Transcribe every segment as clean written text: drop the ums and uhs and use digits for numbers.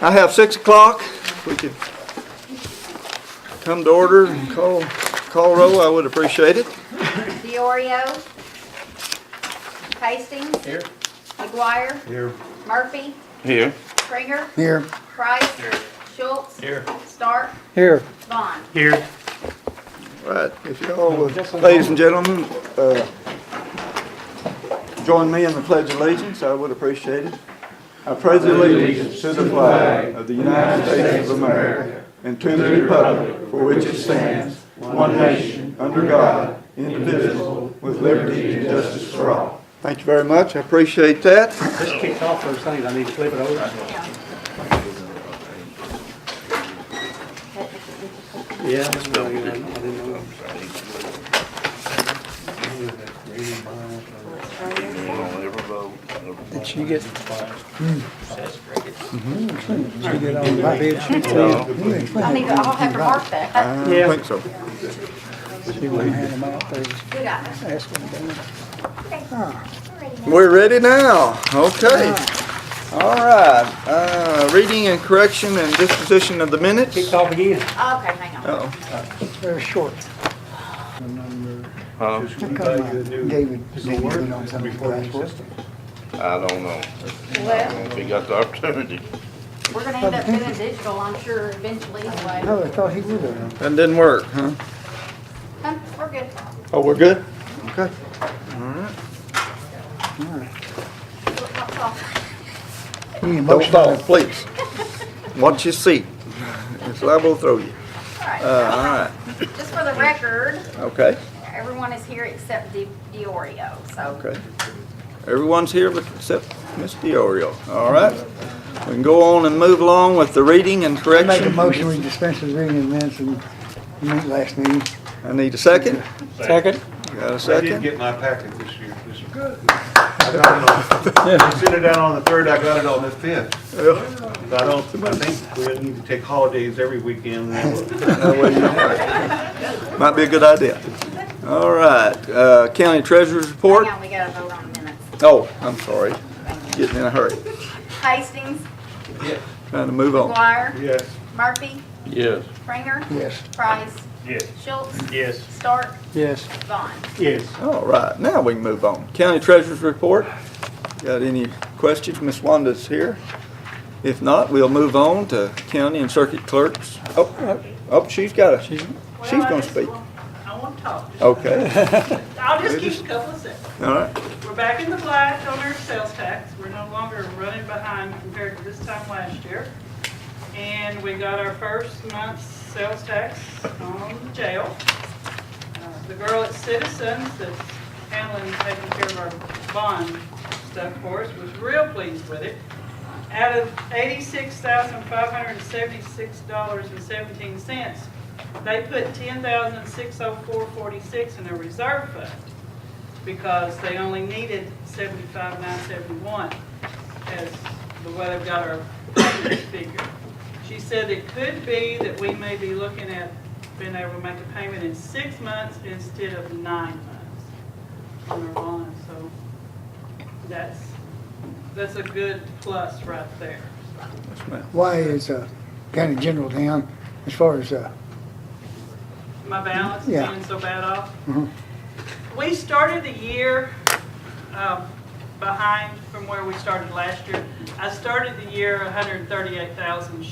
I have 6 o'clock. If we could come to order and call roll, I would appreciate it. Diorio. Hastings. Here. McGuire. Here. Murphy. Here. Stringer. Here. Price. Schultz. Here. Stark. Here. Vaughn. Here. Right, if you all would, ladies and gentlemen, join me in the Pledge of Allegiance, I would appreciate it. I pledge allegiance to the flag of the United States of America and to the republic for which it stands, one nation, under God, indivisible, with liberty and justice for all. Thank you very much, I appreciate that. This kicked off those things. I need to flip it over. Yeah. I didn't know. Did she get? She get on my bed sheet too? I'll have to mark that. I think so. She wouldn't hand them out there. You got it. Ask them down. We're ready now, okay. All right, reading and correction and disposition of the minutes. Kicked off again. Okay, hang on. Uh-oh. It's very short. Huh? David on something last week. I don't know. Well, If he got the opportunity. we're gonna end up doing digital, I'm sure, eventually anyway. Oh, I thought he would have. That didn't work, huh? We're good. Oh, we're good? Okay. All right. Don't fall, please. Watch your seat. It's liable to throw you. All right. All right, Just for the record, okay, everyone is here except Diorio, so. okay. Everyone's here except Miss Diorio. All right. We can go on and move along with the reading and I correction. make a motion, we dispense with reading the minutes and meet last meeting. I need a second. Second. Got a I second? didn't get my packet this year. This is good. I got it on, I sent it down on the 3rd, I got it on the 5th. I think we need to take holidays every weekend. That way you- Might be a good idea. All right, county treasurer's report. Hang on, we gotta vote on the minutes. Oh, I'm sorry, getting in a hurry. Hastings. Trying to move on. McGuire. Yes. Murphy. Yes. Stringer. Yes. Price. Yes. Schultz. Yes. Stark. Yes. Vaughn. Yes. All right, now we can move on. County treasurer's report. Got any questions? Miss Wanda's here. If not, we'll move on to county and circuit clerks. Oh, she's gonna speak. I want to talk. Okay, I'll just keep a couple of seconds. all right. We're back in the black on our sales tax. We're no longer running behind compared to this time last year. And we got our first month's sales tax on the jail. The girl at Citizens that's handling, taking care of our bond stuff for us was real pleased with it. Out of $86,576.17, they put $10,604.46 in a reserve fund because they only needed $75,971 as the way they've got our figure. She said it could be that we may be looking at being able to make a payment in 6 months instead of 9 months on our bond. So that's a good plus right there. Yes, ma'am. Why is county general down as far as My balance Yeah. being so bad off. Mhm. We started the year behind from where we started last year. I started the year 138,000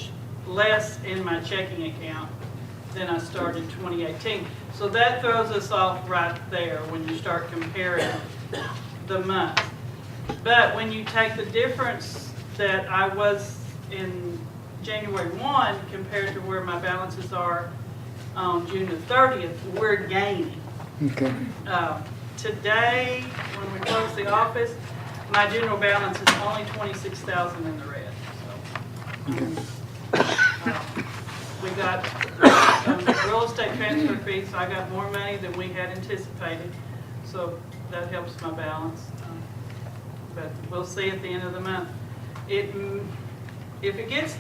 less in my checking account than I started 2018. So that throws us off right there when you start comparing the month. But when you take the difference that I was in January 1 compared to where my balances are on June the 30th, we're gaining. okay. Today, when we close the office, my general balance is only 26,000 in the red. So, we got real estate transfer fees. So I got more money than we had anticipated, so that helps my balance. But we'll see at the end of the month. If it gets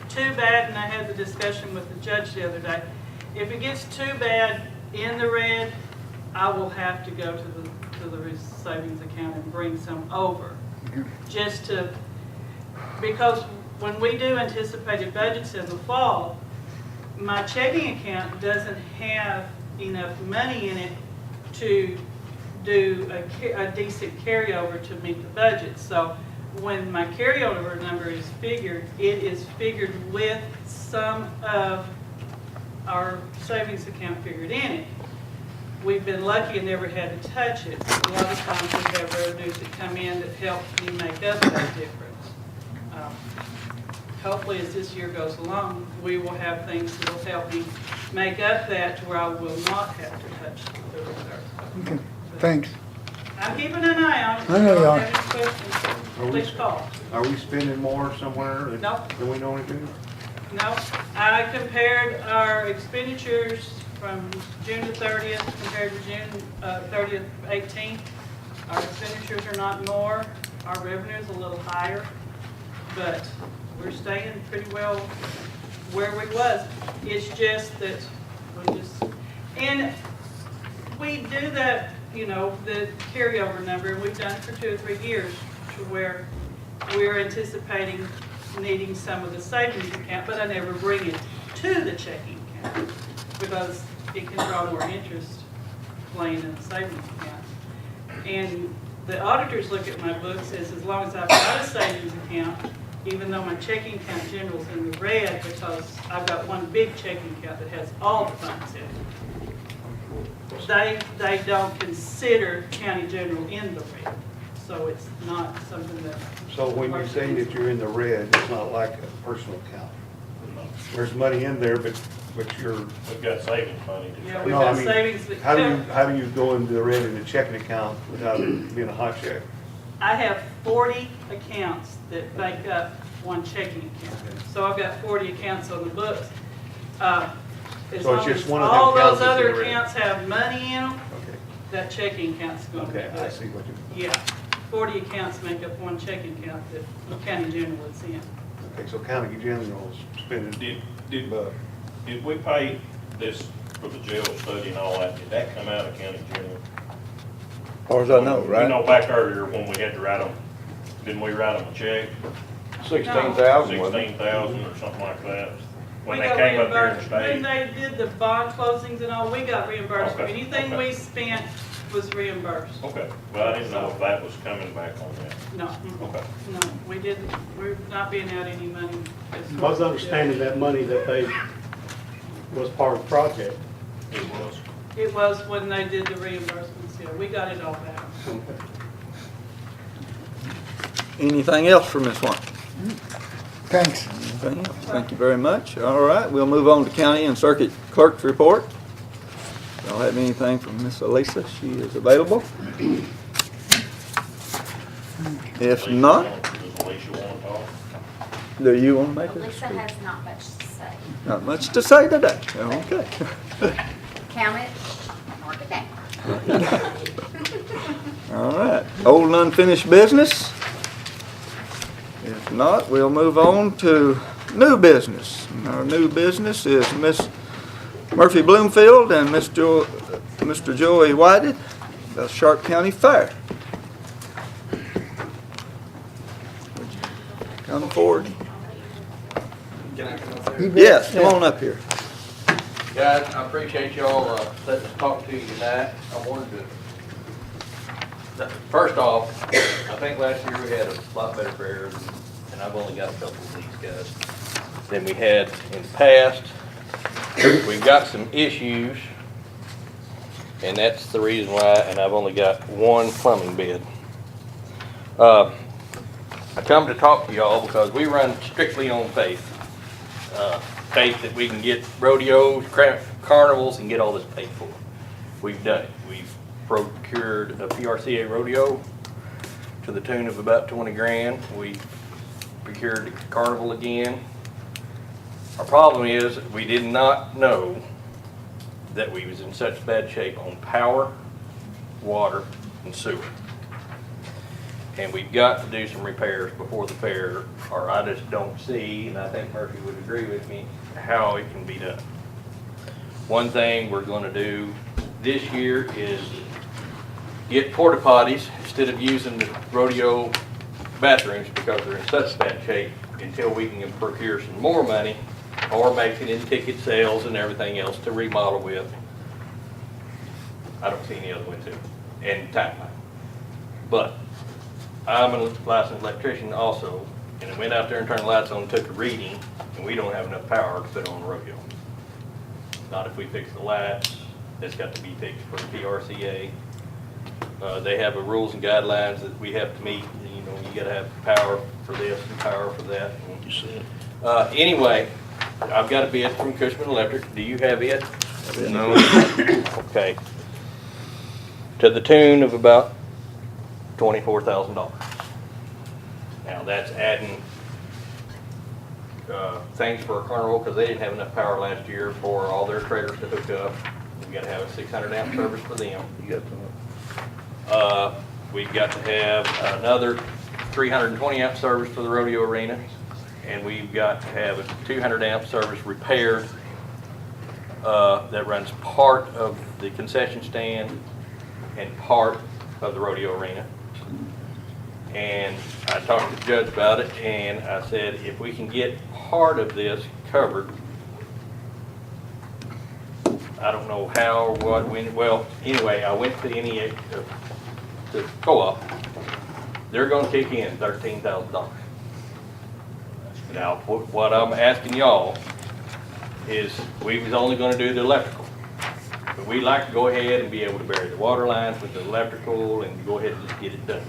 too bad, and I had the discussion with the judge the other day, if it gets too bad in the red, I will have to go to the savings account and bring some over. Just to, because when we do anticipated budgets in the fall, my checking account doesn't have enough money in it to do a decent carryover to meet the budget. So when my carryover number is figured, it is figured with some of our savings account figured in it. We've been lucky and never had to touch it. A lot of times we have revenues that come in that help me make up that difference. Hopefully, as this year goes along, we will have things that will help me make up that to where I will not have to touch the reserve. Okay, thanks. I'm keeping an eye on it. I know you are. If you have any questions, please call. Are we spending more somewhere than Nope. than we normally do? No, I compared our expenditures from June the 30th compared to June 30th, 18. Our expenditures are not more, our revenue is a little higher, but we're staying pretty well where we was. It's just that and we do that, you know, the carryover number, and we've done it for 2 or 3 years to where we're anticipating needing some of the savings account, but I never bring it to the checking account because it can draw more interest laying in the savings account. And the auditors look at my book, says as long as I've got a savings account, even though my checking account general is in the red because I've got one big checking account that has all the funds in it. They don't consider county general in the red, so it's not something that. So when you say that you're in the red, it's not like a personal account. There's money in there, but you're. We've got savings money. Yeah, we've No, I got mean, savings that How do you go into the red in a checking account without it being a hot check? I have 40 accounts that make up one checking account. So I've got 40 accounts on the books. As So it's long just as one of them all accounts those that's in other the red. accounts have money in them, Okay, that checking account's going to be okay, I good. see what you, Yeah, 40 accounts make up one checking account that the county general is in. okay, so county general's spending. Did we pay this for the jail study and all that? Did that come out of county general? As far as I know, You right? know, back earlier when we had to write them, didn't we write them a check? 16,000, wasn't it? 16,000 or something like that? When We they got came up here and reimbursed. When stayed? they did the bond closings and all, we got reimbursed. Okay, Anything okay. we spent was reimbursed. Okay, well, I didn't know if that was coming back on that. No, Okay. no, we didn't, we're not being out any money. as I far was as- understanding that money that they was part of the project. It was. It was when they did the reimbursements, yeah, we got it all back. Anything else for Ms. White? Thanks. Anything else? Thank you very much. All right, we'll move on to county and circuit clerk's report. Y'all have anything from Miss Elisa? She is available. If not, Does Alicia want to talk? do you want to make a Lisa has not much to say. Not much to say today. Okay. Count it, mark it down. All right, old and unfinished business? If not, we'll move on to new business. And our new business is Miss Murphy Bloomfield and Mr. Joey Whited, the Sharp County Fair. Would you come forward? You bet. Yes, come on up here. Guys, I appreciate y'all letting us talk to you tonight. I wanted to, first off, I think last year we had a lot better fair, and I've only got a couple of these guys than we had in the past. We've got some issues, and that's the reason why, and I've only got one plumbing bid. I come to talk to y'all because we run strictly on faith. Faith that we can get rodeos, carnivals, and get all this paid for. We've done it. We've procured a PRCA rodeo to the tune of about 20 grand. We procured the carnival again. Our problem is we did not know that we was in such bad shape on power, water, and sewer. And we've got to do some repairs before the fair, or I just don't see, and I think Murphy would agree with me, how it can be done. One thing we're gonna do this year is get porta potties instead of using the rodeo bathrooms because they're in such bad shape. until we can procure some more money or make it in ticket sales and everything else to remodel with. I don't see any other way to, and timeline. But I'm a licensed electrician also, and I went out there and turned the lights on and took a reading, and we don't have enough power to put on the rodeo. Not if we fix the lights, that's got to be fixed for the PRCA. They have a rules and guidelines that we have to meet, you know, you gotta have power for this and power for that. Anyway, I've got a bid from Cushman Electric. Do you have it? No. Okay. To the tune of about $24,000. Now that's adding things for a carnival because they didn't have enough power last year for all their trailers to hook up. We got to have a 600 amp service for them. We've got to have another 320 amp service for the rodeo arena, and we've got to have a 200 amp service repaired that runs part of the concession stand and part of the rodeo arena. And I talked to the judge about it, and I said, if we can get part of this covered, I don't know how or what, when, well, anyway, I went to NEA, to co-op. They're gonna kick in $13,000. Now, what I'm asking y'all is, we was only gonna do the electrical. But we'd like to go ahead and be able to bury the water lines with the electrical and go ahead and just get it done.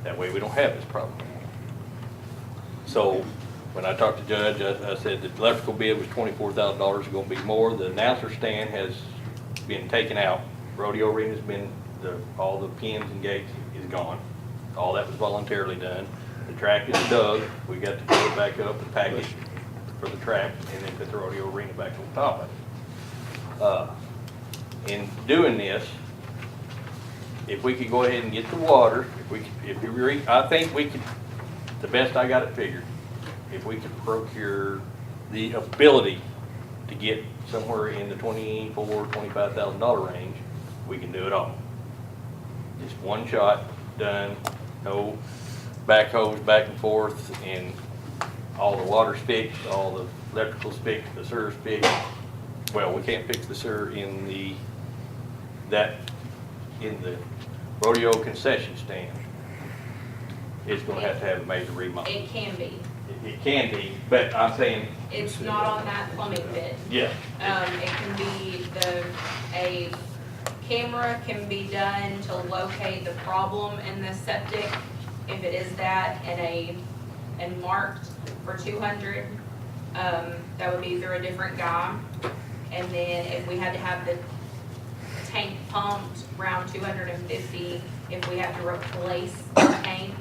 That way we don't have this problem. So when I talked to the judge, I said the electrical bid was $24,000, it's gonna be more. The announcer stand has been taken out. Rodeo arena's been, all the pins and gates is gone. All that was voluntarily done. The track is dug. We got to put it back up and package for the track and then put the rodeo arena back on top of it. In doing this, if we could go ahead and get the water, I think we could, the best I got it figured, if we could procure the ability to get somewhere in the $24,000–$25,000 range, we can do it all. Just one shot, done, no backhoes back and forth, and all the water's fixed, all the electrical's fixed, the sewer's fixed. Well, we can't fix the sewer in the rodeo concession stand. It's gonna have to have a major remodel. It can be. It can be, but I'm saying. It's not on that plumbing bid. Yeah. It can be a camera can be done to locate the problem in the septic, if it is that, and marked for 200. That would be through a different guy. And then if we had to have the tank pumped, around 250. If we have to replace the tank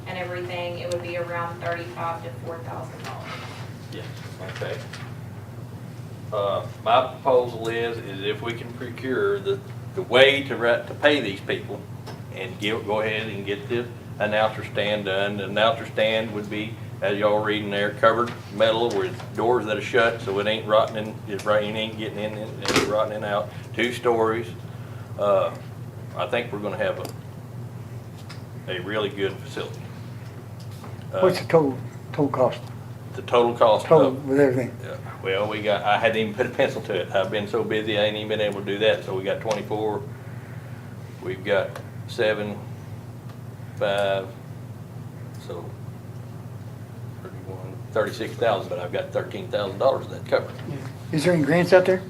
and everything, it would be around $35,000 to $4,000. Yes, okay. My proposal is if we can procure the way to pay these people and go ahead and get the announcer stand done. The announcer stand would be, as y'all reading there, covered metal with doors that are shut so it ain't rotting, it ain't getting in and it's rotting in out. 2 stories. I think we're gonna have a really good facility. What's the total cost? The total cost Total of, with everything? well, I hadn't even put a pencil to it. I've been so busy, I ain't even been able to do that. So we got 24, we've got 7, 5, so 31, 36,000, but I've got $13,000 of that covered. Is there any grants out there?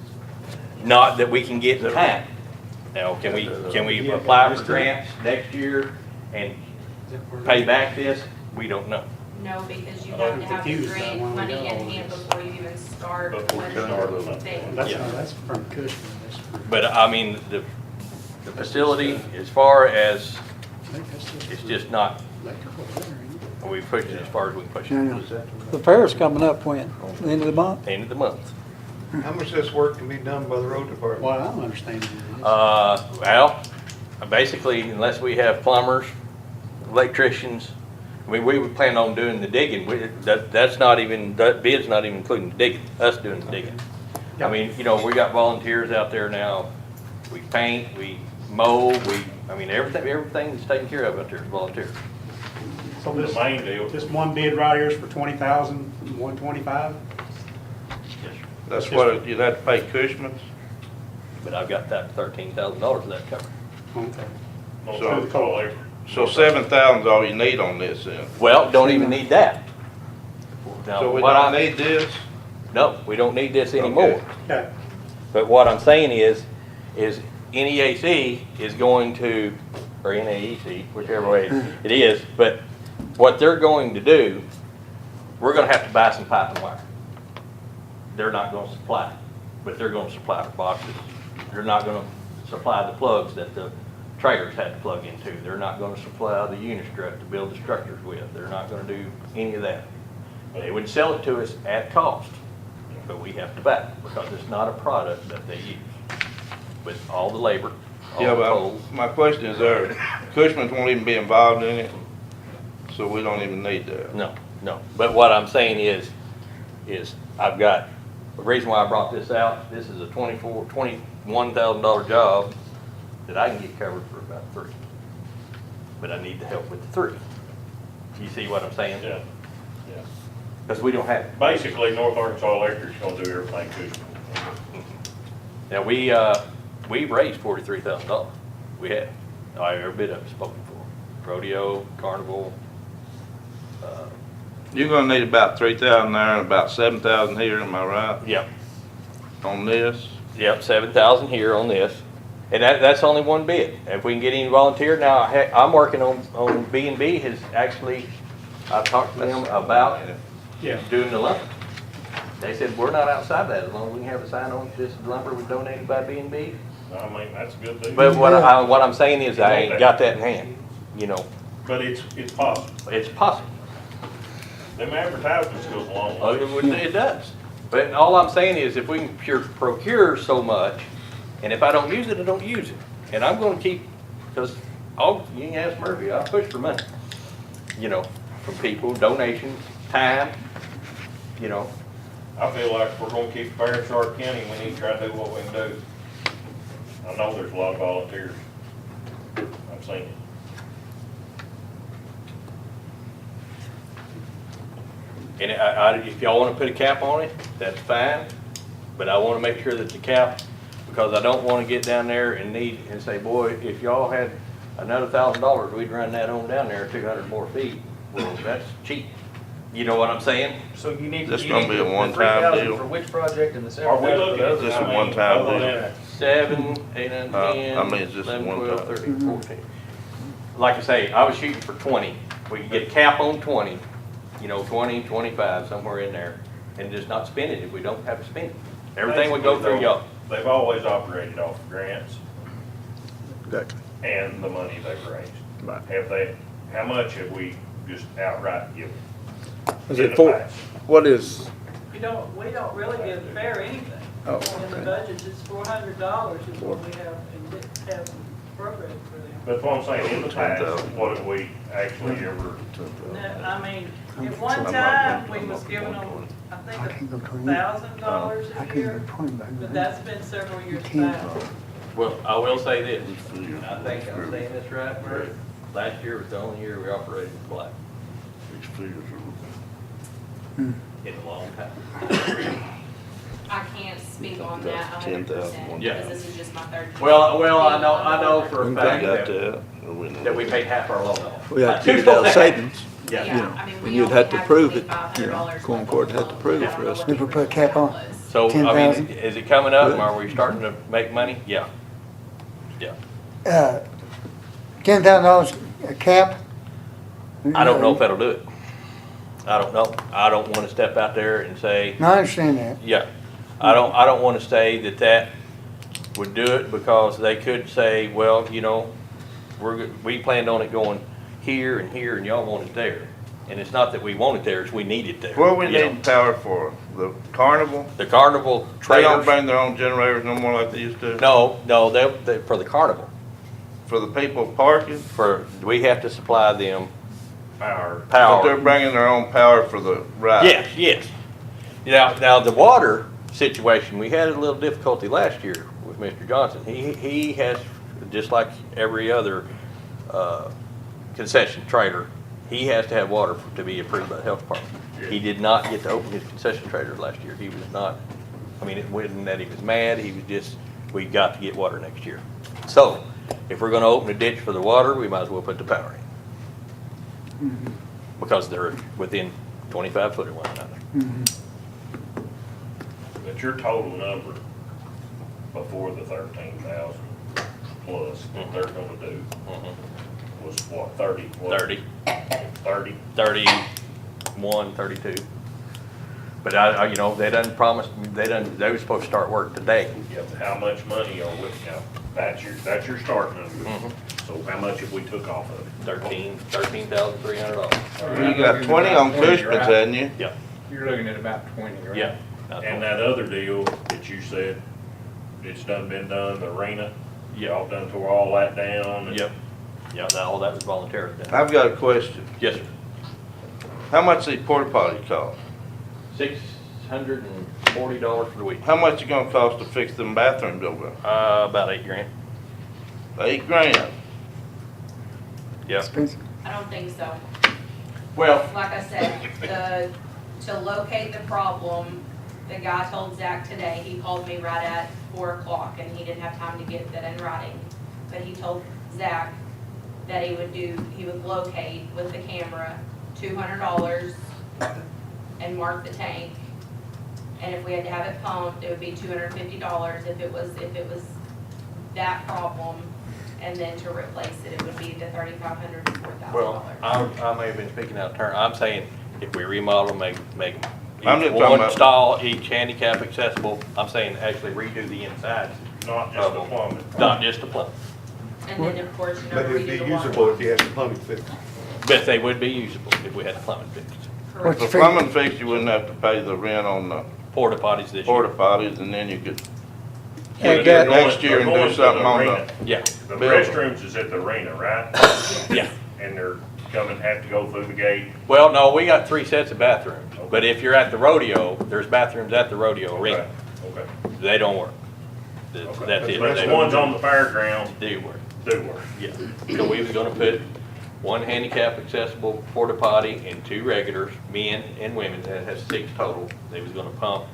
Not that we can get in time. Now, can we apply for grants next year and pay back this? We don't know. No, because you have to have the grant money in hand before you even start. Things. That's from Cushman. But I mean, the facility, as far as, it's just not, we pushed it as far as we can push No, it. no. The fair's coming up when? The end of the month? End of the month. How much of this work can be done by the road department? Well, I don't understand. Well, basically, unless we have plumbers, electricians, I mean, we would plan on doing the digging. That bid's not even including the digging, us doing the digging. I mean, you know, we got volunteers out there now. We paint, we mow, I mean, everything that's taken care of out there is volunteer. So the this, main deal. this one bid right here is for 20,000, 125? That's what, you'd have to pay Cushman's? But I've got that $13,000 of that covered. Okay. No, So- it's all there. So 7,000's all you need on this then? Well, don't even need that. Now, So we what don't I- need this? No, we don't need this anymore. Okay. But what I'm saying is NEAC is going to, or NAEC, whichever way it is, but what they're going to do, we're gonna have to buy some pipe and wire. They're not gonna supply it, but they're gonna supply the boxes. They're not gonna supply the plugs that the trailers had to plug into. They're not gonna supply the unistrut to build the structures with. They're not gonna do any of that. They would sell it to us at cost, but we have to buy it because it's not a product that they use. With all the labor, all Yeah, the but poles. my question is Cushman's won't even be involved in it, so we don't even need that. No, no. But what I'm saying is I've got, the reason why I brought this out, this is a $21,000 job that I can get covered for about 3. But I need the help with the 3. You see what I'm saying? Yeah, yeah. Because we don't have it. Basically, North Arkansas Electric's gonna do everything Cushman. Now, we've raised $43,000. We have. Every bit of it's spoken for. Rodeo, Carnival, You're gonna need about 3,000 there and about 7,000 here, am I right, yep. on this? Yep, 7,000 here on this, and that's only one bid. If we can get any volunteer, now, heck, I'm working on B&B has actually, I've talked to them about Yeah. doing the lumber. They said, we're not outside that, as long as we can have a sign on, this is lumber was donated by B&B. I mean, that's a good deal. But what I'm saying is I ain't got that in hand, you know, But it's possible. it's possible. Them advertisements goes a long Oh, way. it does. But all I'm saying is if we can procure so much, and if I don't use it, I don't use it. And I'm gonna keep, because you can ask Murphy, I push for money, you know, from people, donations, time, you know. I feel like if we're gonna keep it fair in Sharp County, we need to try to do what we can do. I know there's a lot of volunteers. I've seen it. And if y'all wanna put a cap on it, that's fine, but I wanna make sure that the cap, because I don't wanna get down there and say, boy, if y'all had another $1,000, we'd run that on down there 200 more feet. Well, that's cheap. You know what I'm saying? So you need. This you gonna need be a the one-time 3,000 deal? For which project and the Are we 7,000 for looking the at other? This is I mean, one-time other deal. than 7, 8, 9, I 10, mean, it's just 11, one 12, time. 13, 14. Like I say, I was shooting for 20. We could get a cap on 20, 20, 25, somewhere in there, and just not spend it if we don't have to spend it. Everything would go through y'all. They've always operated off of grants Exactly. and the money they've raised. Right. How much have we just outright given? Is in it the for, past? what is, We don't really give fair anything. Oh, In the okay. budget, it's $400 is what we have programmed for them. That's what I'm saying, in the past, what have we actually ever, No, I mean, at one time, we was giving them, I think, I can go 20. $1,000 I a can year, go 20 back but then. that's been several years can't. back. Well, I will say this, and I think I'm saying this right, Murray. Last year was the only year we operated with black in a long time. I can't speak on that 100% 10,000. because this is just my third. Well, I know for a We fact Got that that? we paid half our loan off. we have to get it out of savings, Yeah. you know, I mean, and we you'd only have to prove it, $25 you know, left going on forward, the have to loan. prove it I don't for know us. what If we the put a cap on. was. So, I mean, 10,000. is it coming up? Are we starting to make money? Yeah. Yeah. $10,000 a cap? I don't know if that'll do it. I don't know. I don't want to step out there and say, No, I understand that. yeah. I don't want to say that would do it because they could say, well, we planned on it going here and here and y'all want it there. And it's not that we want it there, it's we need it there. What we you know. need power for? The carnival? The carnival They don't trailers. bring their own generators no more like they used to? No, they for the carnival. For the people parking? We have to supply them power? But they're power. bringing their own power for the ride? Yes. Now the water situation, we had a little difficulty last year with Mr. Johnson. He has, just like every other concession trailer, he has to have water to be approved by the health department. He did not get to open his concession traders last year. He was not, I mean, it wasn't that he was mad, he was just, we got to get water next year. So, if we're gonna open a ditch for the water, we might as well put the power in. Because they're within 25 foot of one another. But your total number before the 13,000 plus that they're gonna do was what, 30? What? 30, 30? 31, 32. But you know, they done promised, they were supposed to start work today. Yeah, but how much money are we, now, that's your start number. So how much have we took off of it? $13,300. You got 20 on Cushman's, hadn't you? Yeah, You're looking at about 20, right? yeah. And that other deal that you said, it's been done, the arena, y'all done tore all that down? and- Yep. Yeah, all that was voluntary. I've got a question. Yes, sir. How much these porta potties cost? $640 for the week. How much it gonna cost to fix them bathrooms over there? About $8,000. $8,000. Yeah. Expensive. I don't think so. Well, Like I said, to locate the problem, the guy told Zach today, he called me right at 4 o'clock and he didn't have time to get that in writing. But he told Zach that he would locate with the camera $200 and mark the tank. And if we had to have it pumped, it would be $250 if it was that problem. And then to replace it, it would be the $3,500 to $4,000. well, I may have been speaking out of turn. I'm saying if we remodel, make I'm each just talking one about- stall, each handicap accessible. I'm saying actually redo the inside, Not just the plumbing. not just the plumbing. And then, of course, you know, But it'd be redo the water. usable if you had the plumbing fixed. But they would be usable if we had the plumbing fixed. Correct. The plumbing fix, you wouldn't have to pay the rent on the Porta potties this porta year. potties, and then you could Yeah, get Gary. next year and do something on the. Yeah, The building. restrooms is at the arena, right? yeah. And they're have to go through the gate. Well, no, we got 3 sets of bathrooms. But if you're at the rodeo, there's bathrooms at the rodeo arena. Okay. They don't work. Okay. That's it. But They the ones on the fairground do work. do work. Yeah, so we was gonna put 1 handicap accessible porta potty and 2 regulars, men and women, that has 6 total. They was gonna pump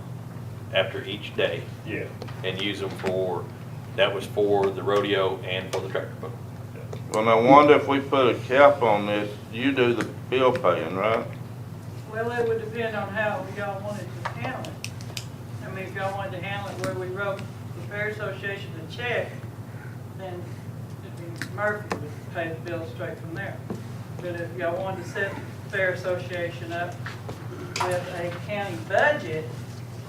after each day Yeah. and use them that was for the rodeo and for the tractor pull. Well, I wonder if we put a cap on this, you do the bill paying, right? Well, it would depend on how y'all wanted to handle it. I mean, if y'all wanted to handle it where we wrote the Fair Association a check, then it'd be Murphy would pay the bill straight from there. But if y'all wanted to set the Fair Association up with a county budget,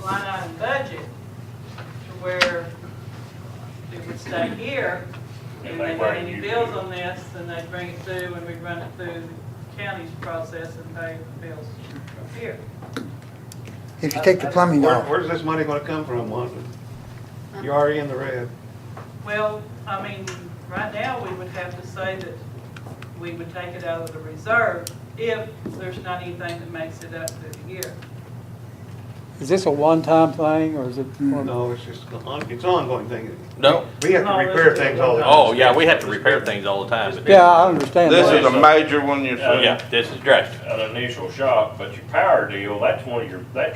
line item budget, to where it would stay here, and they had any bills on this, then they'd bring it through and we'd run it through the county's process and pay the bills from here. If you take the plumbing off, Where's this money gonna come from, Wanda? You're already in the red. Well, I mean, right now, we would have to say that we would take it out of the reserve if there's not anything that makes it up through the year. is this a one-time thing or is it? No, it's just, it's an ongoing thing. No. We have to No, repair this is things all the time. Oh, yeah, we have to repair things all the time. but Yeah, I understand This that. is a major one you're saying? Yeah, this is drastic. An initial shock, but your power deal, that's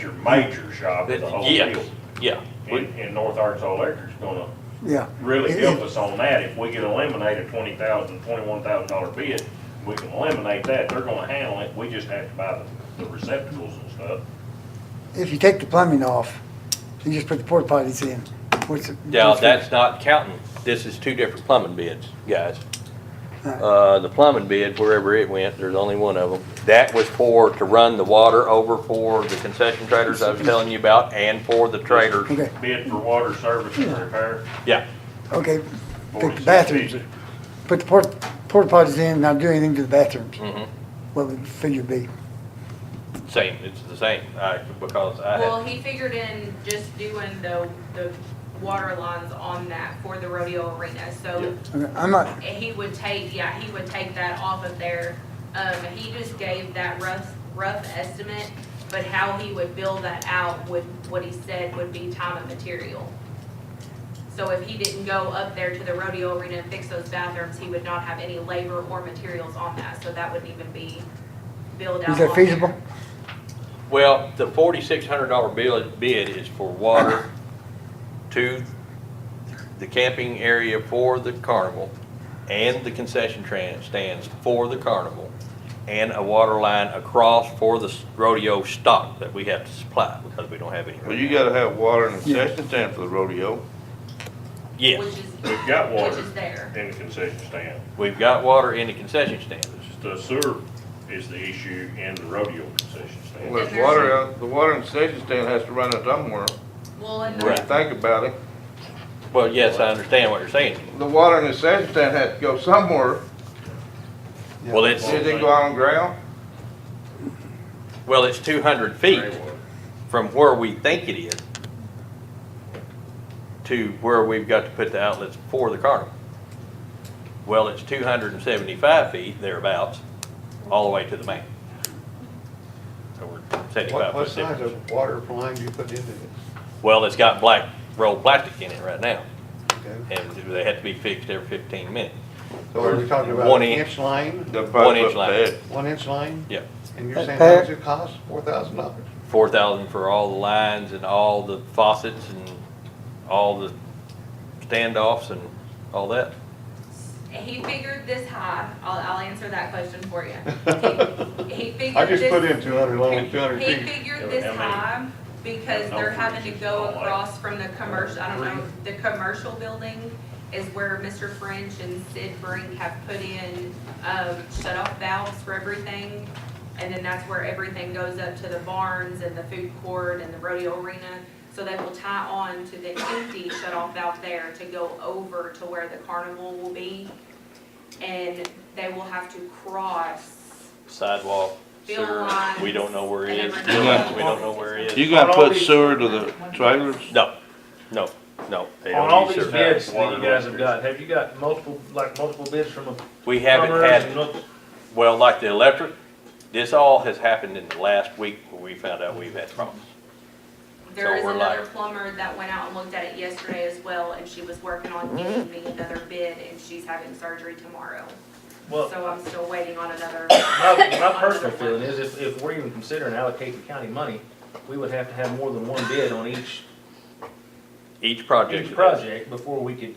your major shock of the whole Yeah, deal. yeah. In North Arkansas Electric's gonna Yeah. really help us on that. If we can eliminate a $21,000 bid, we can eliminate that, they're gonna handle it, we just have to buy the receptacles and stuff. If you take the plumbing off, you just put the porta potties in. What's it? Now, that's not counting, this is 2 different plumbing bids, guys. Right. The plumbing bid, wherever it went, there's only one of them. That was to run the water over for the concession traders I was telling you about and for the traders. Okay, Bid for water service and repair. Yeah, okay, take the bathrooms, put the porta potties in, not do anything to the bathrooms. What would the figure be? same, it's the same, because I Well, had, he figured in just doing the water lines on that for the rodeo arena, so Okay, I'm not, he would take that off of there. He just gave that rough estimate, but how he would bill that out would, what he said would be time and material. So if he didn't go up there to the rodeo arena and fix those bathrooms, he would not have any labor or materials on that, so that wouldn't even be billed out. Is that on there. feasible? Well, the $4,600 bid is for water to the camping area for the carnival and the concession stands for the carnival and a water line across for the rodeo stock that we have to supply because we don't have any. Well, you gotta have water in the concession stand for the rodeo. Yes, Which is, We've got which water is there. in the concession stand. we've got water in the concession stand. The sewer is the issue in the rodeo concession stand. Well, there's water out, the water in the concession stand has to run out somewhere. Well, and When you think about it, Well, yes, I understand what you're saying. the water in the concession stand has to go somewhere. Well, it's, Does it go on the ground? well, it's 200 feet from where we think it is to where we've got to put the outlets for the carnival. Well, it's 275 feet thereabouts, all the way to the main. So we're 75 What foot size difference. of water line do you put into this? Well, it's got black rolled plastic in it right now, Okay. and they have to be fixed every 15 minutes. So are we talking about 1 an inch. inch line, The 1 inch line. bed. 1 inch line? Yeah, And you're saying Pat? how much it costs? $4,000? 4,000 for all the lines and all the faucets and all the standoffs and all that. He figured this high, I'll answer that question for you. He figured I just this- put in 200, long 200 He feet. figured this high because they're having to go across from the commercial, I don't know, the commercial building is where Mr. French and Sid Brink have put in, shut-off valves for everything. And then that's where everything goes up to the barns and the food court and the rodeo arena. So they will tie on to the empty shut-off valve there to go over to where the carnival will be. And they will have to cross Sidewalk, Field sewer, lines we don't know where it and is. everything. We don't know where it You is. gonna put sewer to the trailers? No, no, no. they don't On all use these sewer. bids that you guys have got, have you got multiple bids from a We haven't plumbers had, and look- well, like the electric, this all has happened in the last week where we found out we've had problems. There So is we're another like- plumber that went out and looked at it yesterday as well, and she was working on getting me another bid, and she's having surgery tomorrow. Well, So I'm still waiting on another. my personal feeling is if we're even considering allocating county money, we would have to have more than one bid on Each project. each project before we could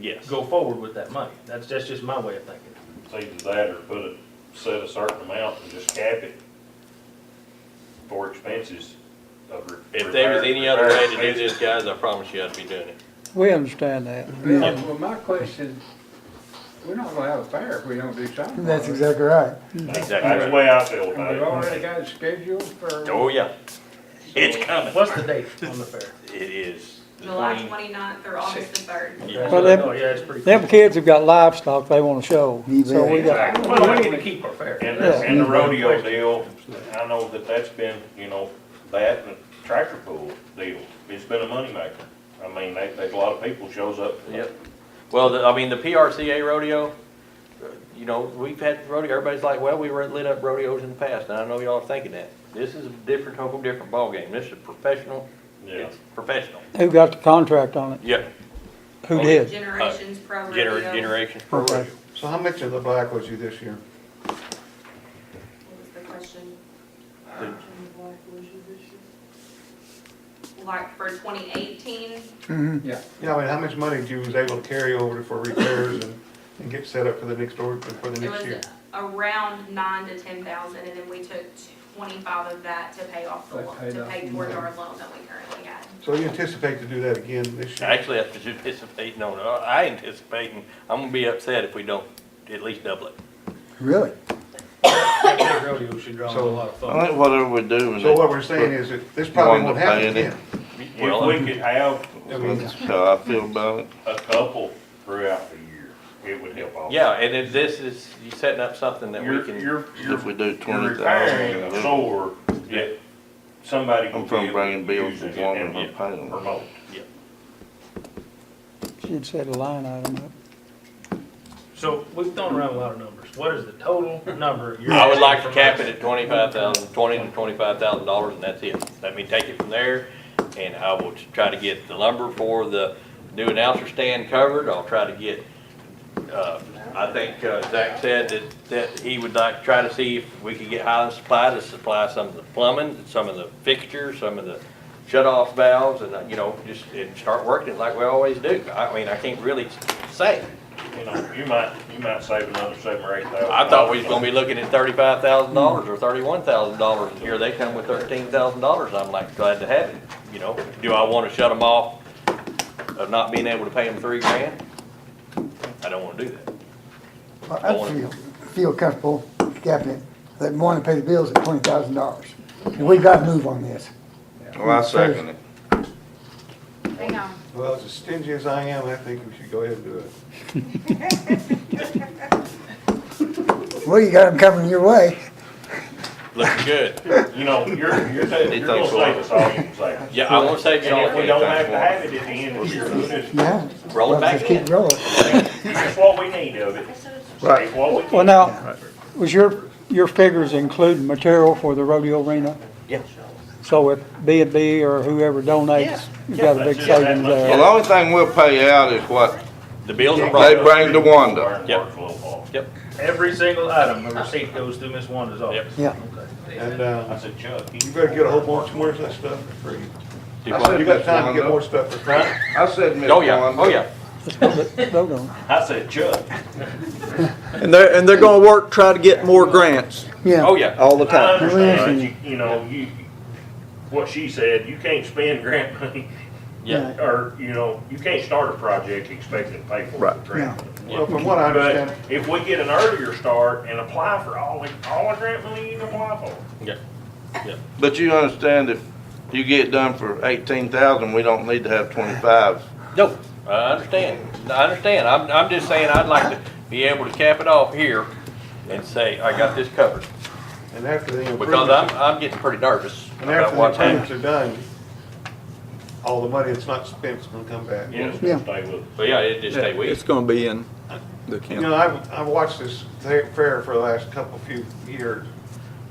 Yes. go forward with that money. That's just my way of thinking. It's either that or set a certain amount and just cap it for expenses of If there was any other way to do repair. this, guys, I promise you I'd be doing it. We understand that. Well, my question, we're not gonna have a fair if we don't do something. That's exactly right. That's the way I feel And about we've it. already got it scheduled for. Oh, yeah. It's coming. What's the date on the fair? It is. July 29th or August the 3rd. Yeah. Well, them- Oh, yeah, it's pretty. Them kids have got livestock they wanna show, so we got, Exactly. Well, we need to keep our fair. And the rodeo deal, I know that's been, that and the tractor pull deal, it's been a moneymaker. I mean, there's a lot of people shows up. for that. Yep. Well, the PRCA rodeo, we've had rodeo, everybody's like, well, we lit up rodeos in the past, and I know y'all are thinking that. This is a whole different ballgame. This is professional. Yeah. It's professional. who got the contract on it? Yep. Who did? Generations Pro Rodeo. Generations Pro Okay. Rodeo. So how much of the black was you this year? What was the question? Like for 2018, Mhm. Yeah, Yeah, I mean, how much money you was able to carry over for repairs and get set up for the next order, for the it next was year? around 9 to 10,000, and then we took 25 of that to pay off the That loan, paid to off pay the towards loan. our loan that we currently had. So you anticipate to do that again this year? Actually, I anticipate, I anticipating, I'm gonna be upset if we don't at least double it. Really? That rodeo should draw a So- lot of I folks. think whatever we do. we So need what to we're saying put- is that this probably won't happen paying it. again. If we could have That's how I feel about it. a couple throughout the year, it would help all. Yeah, and if this is, you setting up something that we You're, can. you're, If we do you're 20,000. repairing a sore that somebody I'm will be from able bringing to bills use to it Walmart and and pay them. promote. She'd set a line item up. So we've thrown around a lot of numbers. What is the total number? you're I would like to asking cap from it us? at $20,000 to $25,000, and that's it. Let me take it from there, and I will try to get the lumber for the do announcer stand covered. I'll try to get, I think Zach said that he would like to try to see if we could get Highland Supply to supply some of the plumbing, some of the fixtures, some of the shut-off valves, and, just and start working it like we always do. I mean, I can't really say. You might save another $7,000 or $8,000. I thought we was gonna be looking at $35,000 or $31,000, and here they come with $13,000. I'm like, glad to have it. Do I wanna shut them off of not being able to pay them $3,000? I don't wanna do that. Well, I'd feel comfortable capping it, that we want to pay the bills at $20,000. And we got to move on this. Well, I second it. Hang on. Well, as stingy as I am, I think we should go ahead and do it. Well, you got them coming your way. Looking good. You're gonna save us all you can save. Yeah, I wanna save you And all. if we don't have to have it at the end of the year, we'll just, Yeah. Roll it Well, back just keep in. rolling. that's what we need of it. Right. Save what we can. Well, now, was your figures include material for the rodeo arena? Yeah. So if B&B or whoever donates, you got a big That's just that savings much. Well, there. the only thing we'll pay out is what The bills are they brought. bring to Wanda. Yep. Yep. Every single item, the receipt goes through Miss Wanda's office. Yeah. And, I said, Chuck, you better get a whole bunch more of that stuff for free. Do I what? said You got Miss time to get Wanda. more stuff for free. I said Miss Oh, yeah, Wanda. oh, yeah. Vote on it. I said, Chuck. And they're gonna work, try to get more grants Yeah. Oh, yeah. all the I time. understand, what she said, you can't spend grant money, Yeah. or, you can't start a project expecting to pay for it Right. with grant money. Well, from what I understand, But if we get an earlier start and apply for all the grant money you can apply for. Yeah. But you understand if you get done for 18,000, we don't need to have 25. No, I understand. I'm just saying I'd like to be able to cap it off here and say, I got this covered. and after the Because improvements, I'm getting pretty nervous and about after the what's happening. improvements are done, all the money that's not spent is gonna come back. Yes, Yeah. stay with us. But yeah, it just stay with It's gonna be in the You county. know, I've watched this fair for the last few years,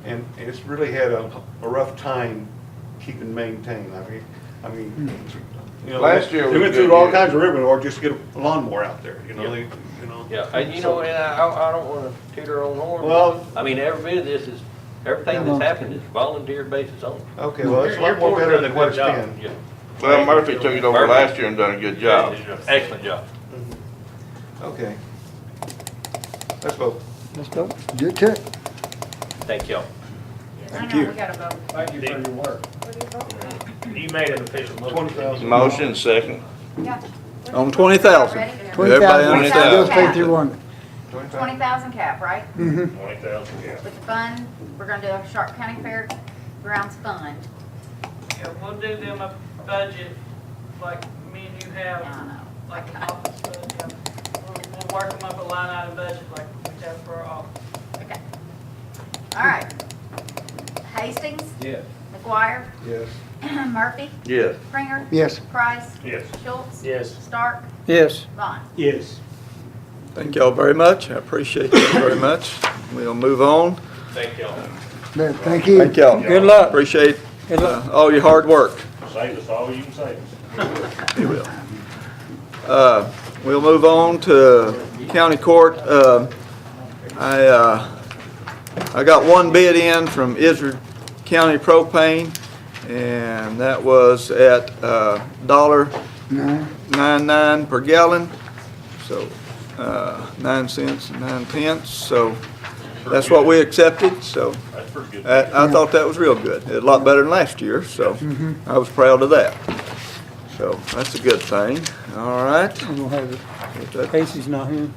and it's really had a rough time keeping maintained. I mean, Last year was they went a good through all year. kinds of rigmarole, or just get a lawnmower out there, they. Yeah, and and I don't wanna toot our own horn. Well- I mean, every bit of this is, everything that's happened is volunteer basis only. Okay, well, it's a lot more better than what it's been. Yeah. Well, Murphy took it over last year and done a good job. Excellent job. Okay. Let's vote. Let's go. Do it too. Thank y'all. Thank you. We gotta vote. Thank you for your work. You made an official motion. 20,000. Motion second. Yeah. On 20,000. Ready? Everybody 20,000, understand? bills paid through one. 20,000 cap, right? 20,000, yeah. With the fund, we're gonna do a Sharp County Fair Grounds Fund. Yeah, we'll do them a budget like me and you have, I know. like an office budget. We'll work them up a line item budget like we have for our office. Okay. All right. Hastings, Yes. McGuire, Yes. Murphy, Yes. Springer, Yes. Price, Yes. Schultz, Yes. Stark, Yes. Vaughn. Yes. Thank y'all very much. I appreciate you very much. We'll move on. Thank y'all. Thank you. Thank y'all. Good luck. Appreciate Good luck. all your hard work. Save us all you can save us. You will. We'll move on to county court. I got one bid in from Israel County Propane, and that was at $1.99 per gallon, so 9 cents and 9 pence. So that's what we accepted. So That's pretty good. I thought that was real good. A lot better than last year, so I was proud of that. So that's a good thing. All right. I'm gonna have it. Casey's not here.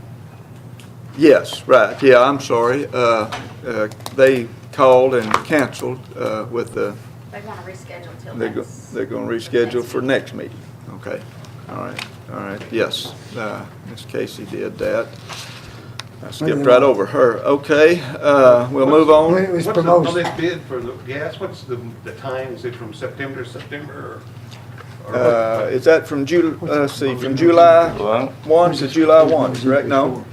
Yes, right. Yeah, I'm sorry. They called and canceled with the, They wanna reschedule till they're next. going to reschedule for next meeting. Okay. All right. Yes, Miss Casey did that. I skipped right over her. Okay, we'll move on. It was What's on promotion. this bid for the gas, what's the time, is it from September to September, or? Is that from let's see, from July Well, 1 to July 1, correct? No?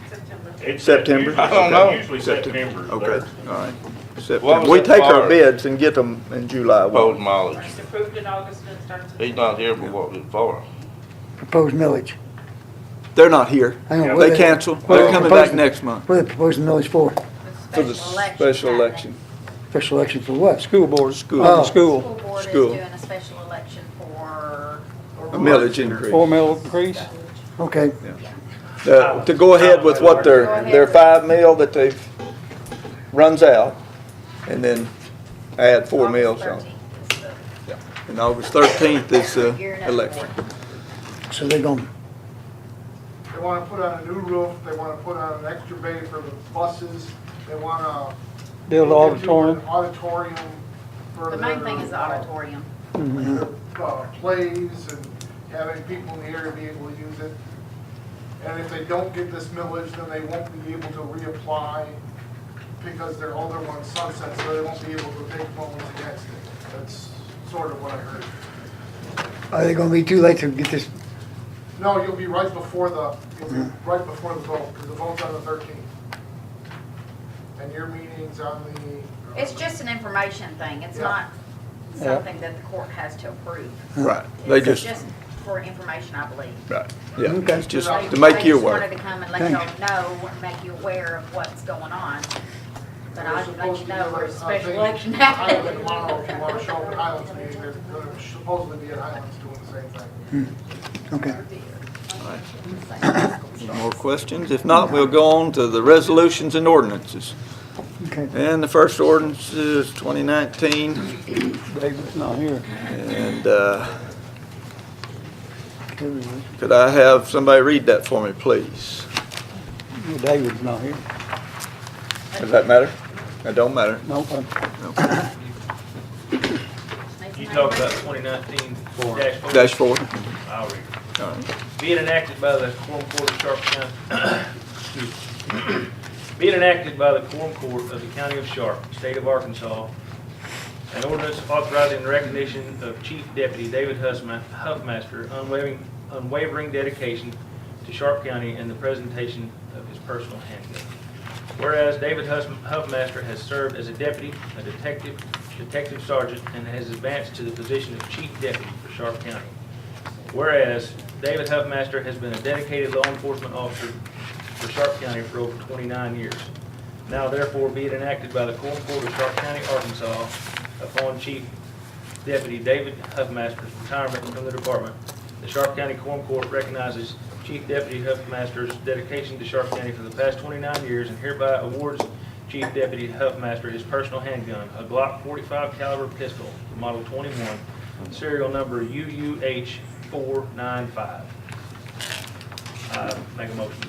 It's September? usually- I don't know. Usually September. Okay, all right. What September. was We that take our for? bids and get them in July 1. Proposed mileage. It's approved in August and it starts in. He's not here, but what was it for? proposed millage? They're not here. I know, what They canceled. They're coming back next month What are they proposing millage for? for the special election. Special election for what? School board, School. Oh. School school, board is School. doing a special election for. A millage increase. 4 mil increase. Okay, To go ahead with what their 5 mil that they've, runs out, and then add 4 mils on. And August 13th is election. so they're gonna, They wanna put on a new roof, they wanna put on an extra bay for the buses, they wanna. Build look into auditorium. an Auditorium for The main thing is the auditorium. their, plays and having people in the area be able to use it. And if they don't get this millage, then they won't be able to reapply because their older one sunsets, so they won't be able to take loans against it. That's sort of what I heard. are they gonna be too late to get this? No, you'll be right before the vote, because the vote's on the 13th. And your meeting's on the. It's just an information thing. It's Yeah. not Yeah. something that the court has to approve. Right. They It's just, for information, I believe. right, yeah, Okay. it's just They- to make they you just aware. wanted to come and let y'all know, and make you aware of what's going on. But I let you know there's a special election Highland happening. tomorrow, if you want to show up at Highlands meeting, they're going to supposedly be at Highlands doing the same thing. Okay. Any more questions? If not, we'll go on to the resolutions and ordinances. Okay. And the first ordinance is 2019, David's not here. and could I have somebody read that for me, please? David's not here. Does that matter? That don't matter. Nope. You talk about 2019 Dash 4. I'll read it. All right. Be it enacted by the Quorum Court of Sharp County, be it enacted by the Quorum Court of the County of Sharp, State of Arkansas, an ordinance authorizing the recognition of Chief Deputy David Huffmaster, unwavering dedication to Sharp County and the presentation of his personal handgun. Whereas David Huffmaster has served as a deputy, a detective sergeant, and has advanced to the position of Chief Deputy for Sharp County. Whereas David Huffmaster has been a dedicated law enforcement officer for Sharp County for over 29 years. Now therefore be it enacted by the Quorum Court of Sharp County, Arkansas, upon Chief Deputy David Huffmaster's retirement from the department, the Sharp County Quorum Court recognizes Chief Deputy Huffmaster's dedication to Sharp County for the past 29 years and hereby awards Chief Deputy Huffmaster his personal handgun, a Glock 45 caliber pistol, model 21, serial number UUH 495. Make a motion.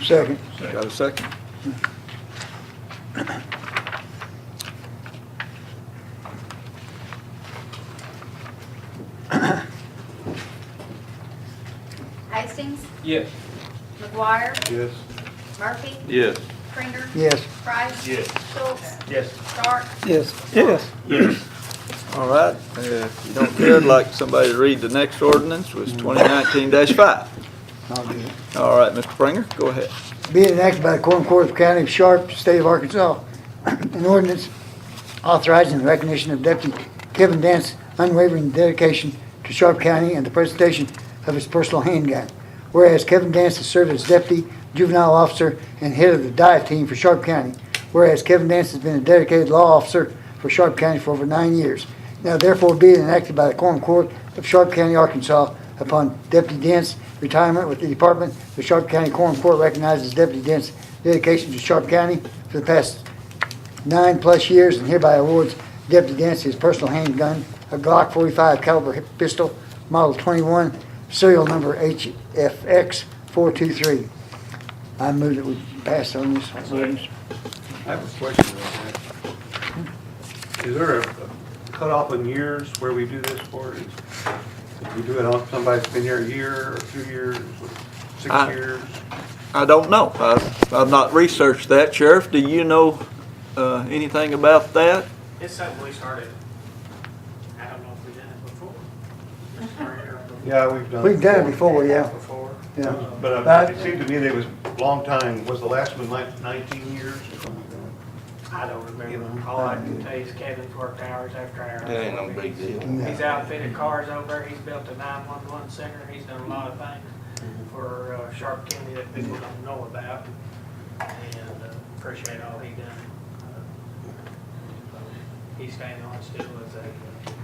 Second. Got a second? Hastings, Yes. McGuire, Yes. Murphy, Yes. Kringer, Yes. Price. Yes. Schultz, Yes. Stark, Yes. Yes. All right, if you don't care, I'd like somebody to read the next ordinance, was 2019-5. I'll do it. All right, Mr. Springer, go ahead. Be it enacted by the Quorum Court of County of Sharp, State of Arkansas, an ordinance authorizing the recognition of Deputy Kevin Dance's unwavering dedication to Sharp County and the presentation of his personal handgun. Whereas Kevin Dance has served as Deputy Juvenile Officer and head of the dive team for Sharp County. Whereas Kevin Dance has been a dedicated law officer for Sharp County for over 9 years. Now therefore be it enacted by the Quorum Court of Sharp County, Arkansas, upon Deputy Dent's retirement with the Department, the Sharp County Quorum Court recognizes Deputy Dent's dedication to Sharp County for the past 9+ years and hereby awards Deputy Dent his personal handgun, a Glock 45 caliber pistol, model 21, serial number HFX 423. I move that we pass on this ordinance. I have a question on that. Is there a cutoff in years where we do this for? If we do it on somebody's been here a year or 2 years, or 6 years? I don't know. I've not researched that. Sheriff, do you know anything about that? It's something we started, I don't know if we've done it before. Yeah, we've done it. We've done it before, yeah. Before. Yeah. But it seemed to me there was a long time, was the last one like 19 years or something like I don't remember. All I can tell you is Kevin's worked hours after hours. That ain't no big deal. He's outfitted cars over, he's built a 911 center, he's done a lot of things for Sharp County that people don't know about. And appreciate all he done. He's staying on still as a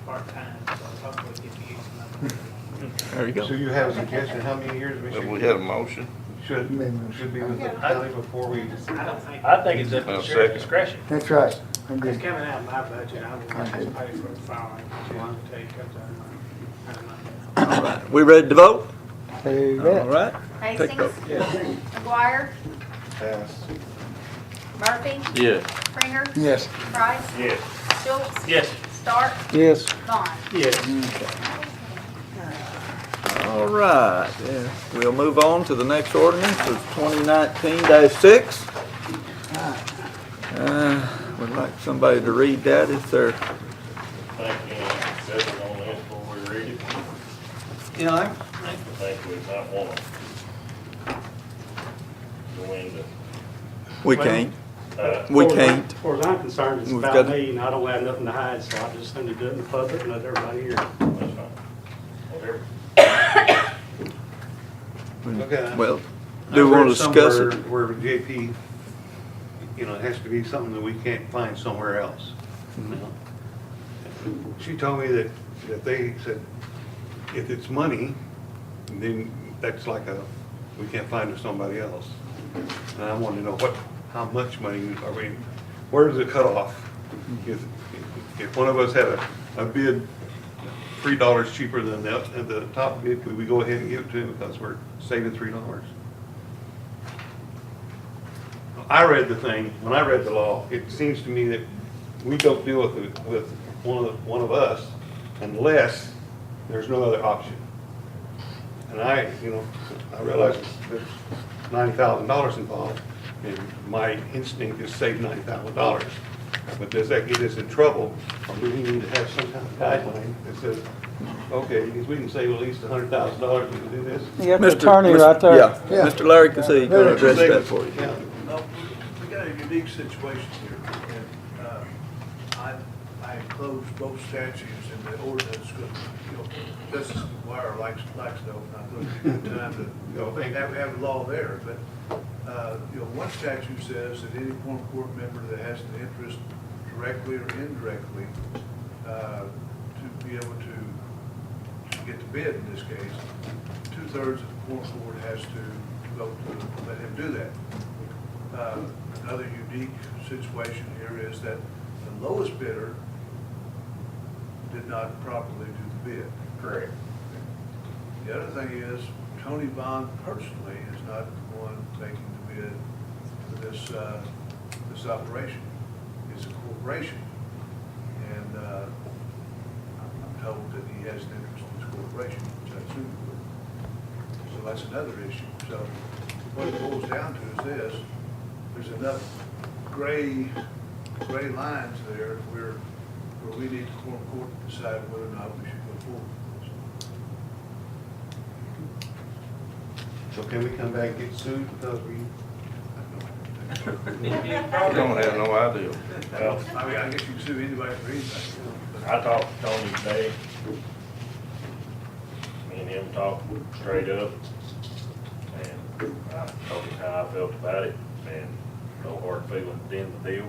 part-time, so hopefully get to use him. There you So you have a suggestion, how many years we If we should, had a motion, should be with the county before we? I think it's up to the sheriff's discretion. That's right. I agree. It's coming out of my budget, I will have to pay for the filing, I'll tell you, comes out of my. All right, we ready to vote? Say All that. right. Hastings, McGuire, Pass. Murphy, yes. Springer, Yes. Price, Yes. Schultz, Yes. Stark, Yes. Vaughn. Yes. All right, yeah, we'll move on to the next ordinance of 2019-6. Would like somebody to read that if they're, Think any discussion on this before we read it? yeah, I think we might want to go into, we can't. we can't. As far as I'm concerned, it's We've about got- me, and I don't have nothing to hide, so I just need to do it in the public and let everybody hear. that's fine. Whatever. Okay. Well, do we want to discuss it? Where JP, you know, it has to be something that we can't find somewhere else. you know? She told me that they said, if it's money, then that's like we can't find it somebody else. And I want to know how much money are we, where's the cutoff? If one of us had a bid $3 cheaper than the top bid, could we go ahead and give it to him because we're saving $3? I read the thing, when I read the law, it seems to me that we don't deal with one of us unless there's no other option. And I realize there's $90,000 involved, and my instinct is save $90,000. But does that get us in trouble, or do we need to have some kind of guideline that says, okay, if we can save at least $100,000, we can do this? You got the attorney right there. Yeah, Mr. Larry Cassey can address that for you. Yeah. Well, we got a unique situation here, and I enclosed both statutes in the ordinance, because, Justice McGuire likes those, and I thought it'd be a good time to, have the law there, but, one statute says that any quorum court member that has an interest directly or indirectly, to be able to get the bid in this case, 2/3 of the quorum court has to vote to let him do that. Another unique situation here is that the lowest bidder did not properly do the bid. Correct. The other thing is, Tony Bond personally is not the one taking the bid for this operation. It's a corporation, and I'm told that he has an interest in this corporation, which I assume he would. So that's another issue. So what it boils down to is this: there's enough gray lines there where we need the quorum court to decide whether or not we should go forward with this. So can we come back and get sued because we? I don't have no idea. Well, I mean, I guess you can sue anybody for anything. I talked to Tony today. Me and him talked straight up. And I told him how I felt about it, and no hard feelings at the end of the deal.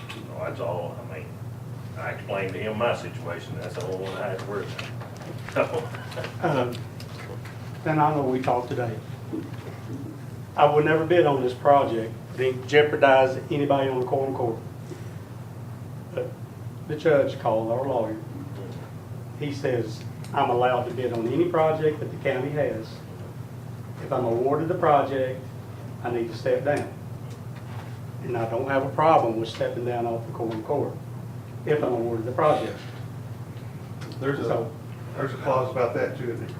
So that's all. I mean, I explained to him my situation. That's the only one I had to worry about. And I know we talked today. I would never bid on this project, then jeopardize anybody on the quorum court. But the judge called our lawyer. He says, I'm allowed to bid on any project that the county has. If I'm awarded the project, I need to step down. And I don't have a problem with stepping down off the quorum court if I'm awarded the project. There's a clause about that too, isn't it?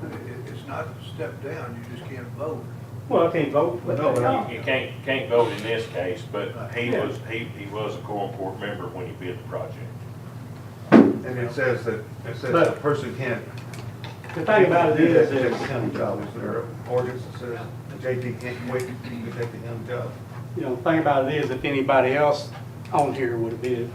It's not step down, you just can't vote. Well, I can't vote, but You can't vote in this case, but he was a quorum court member when he bid the project. And it says that a person can't. the thing about it is, Take the county job, is there an ordinance that says JP can't wait to take the county job? you know, the thing about it is, if anybody else on here would have bid,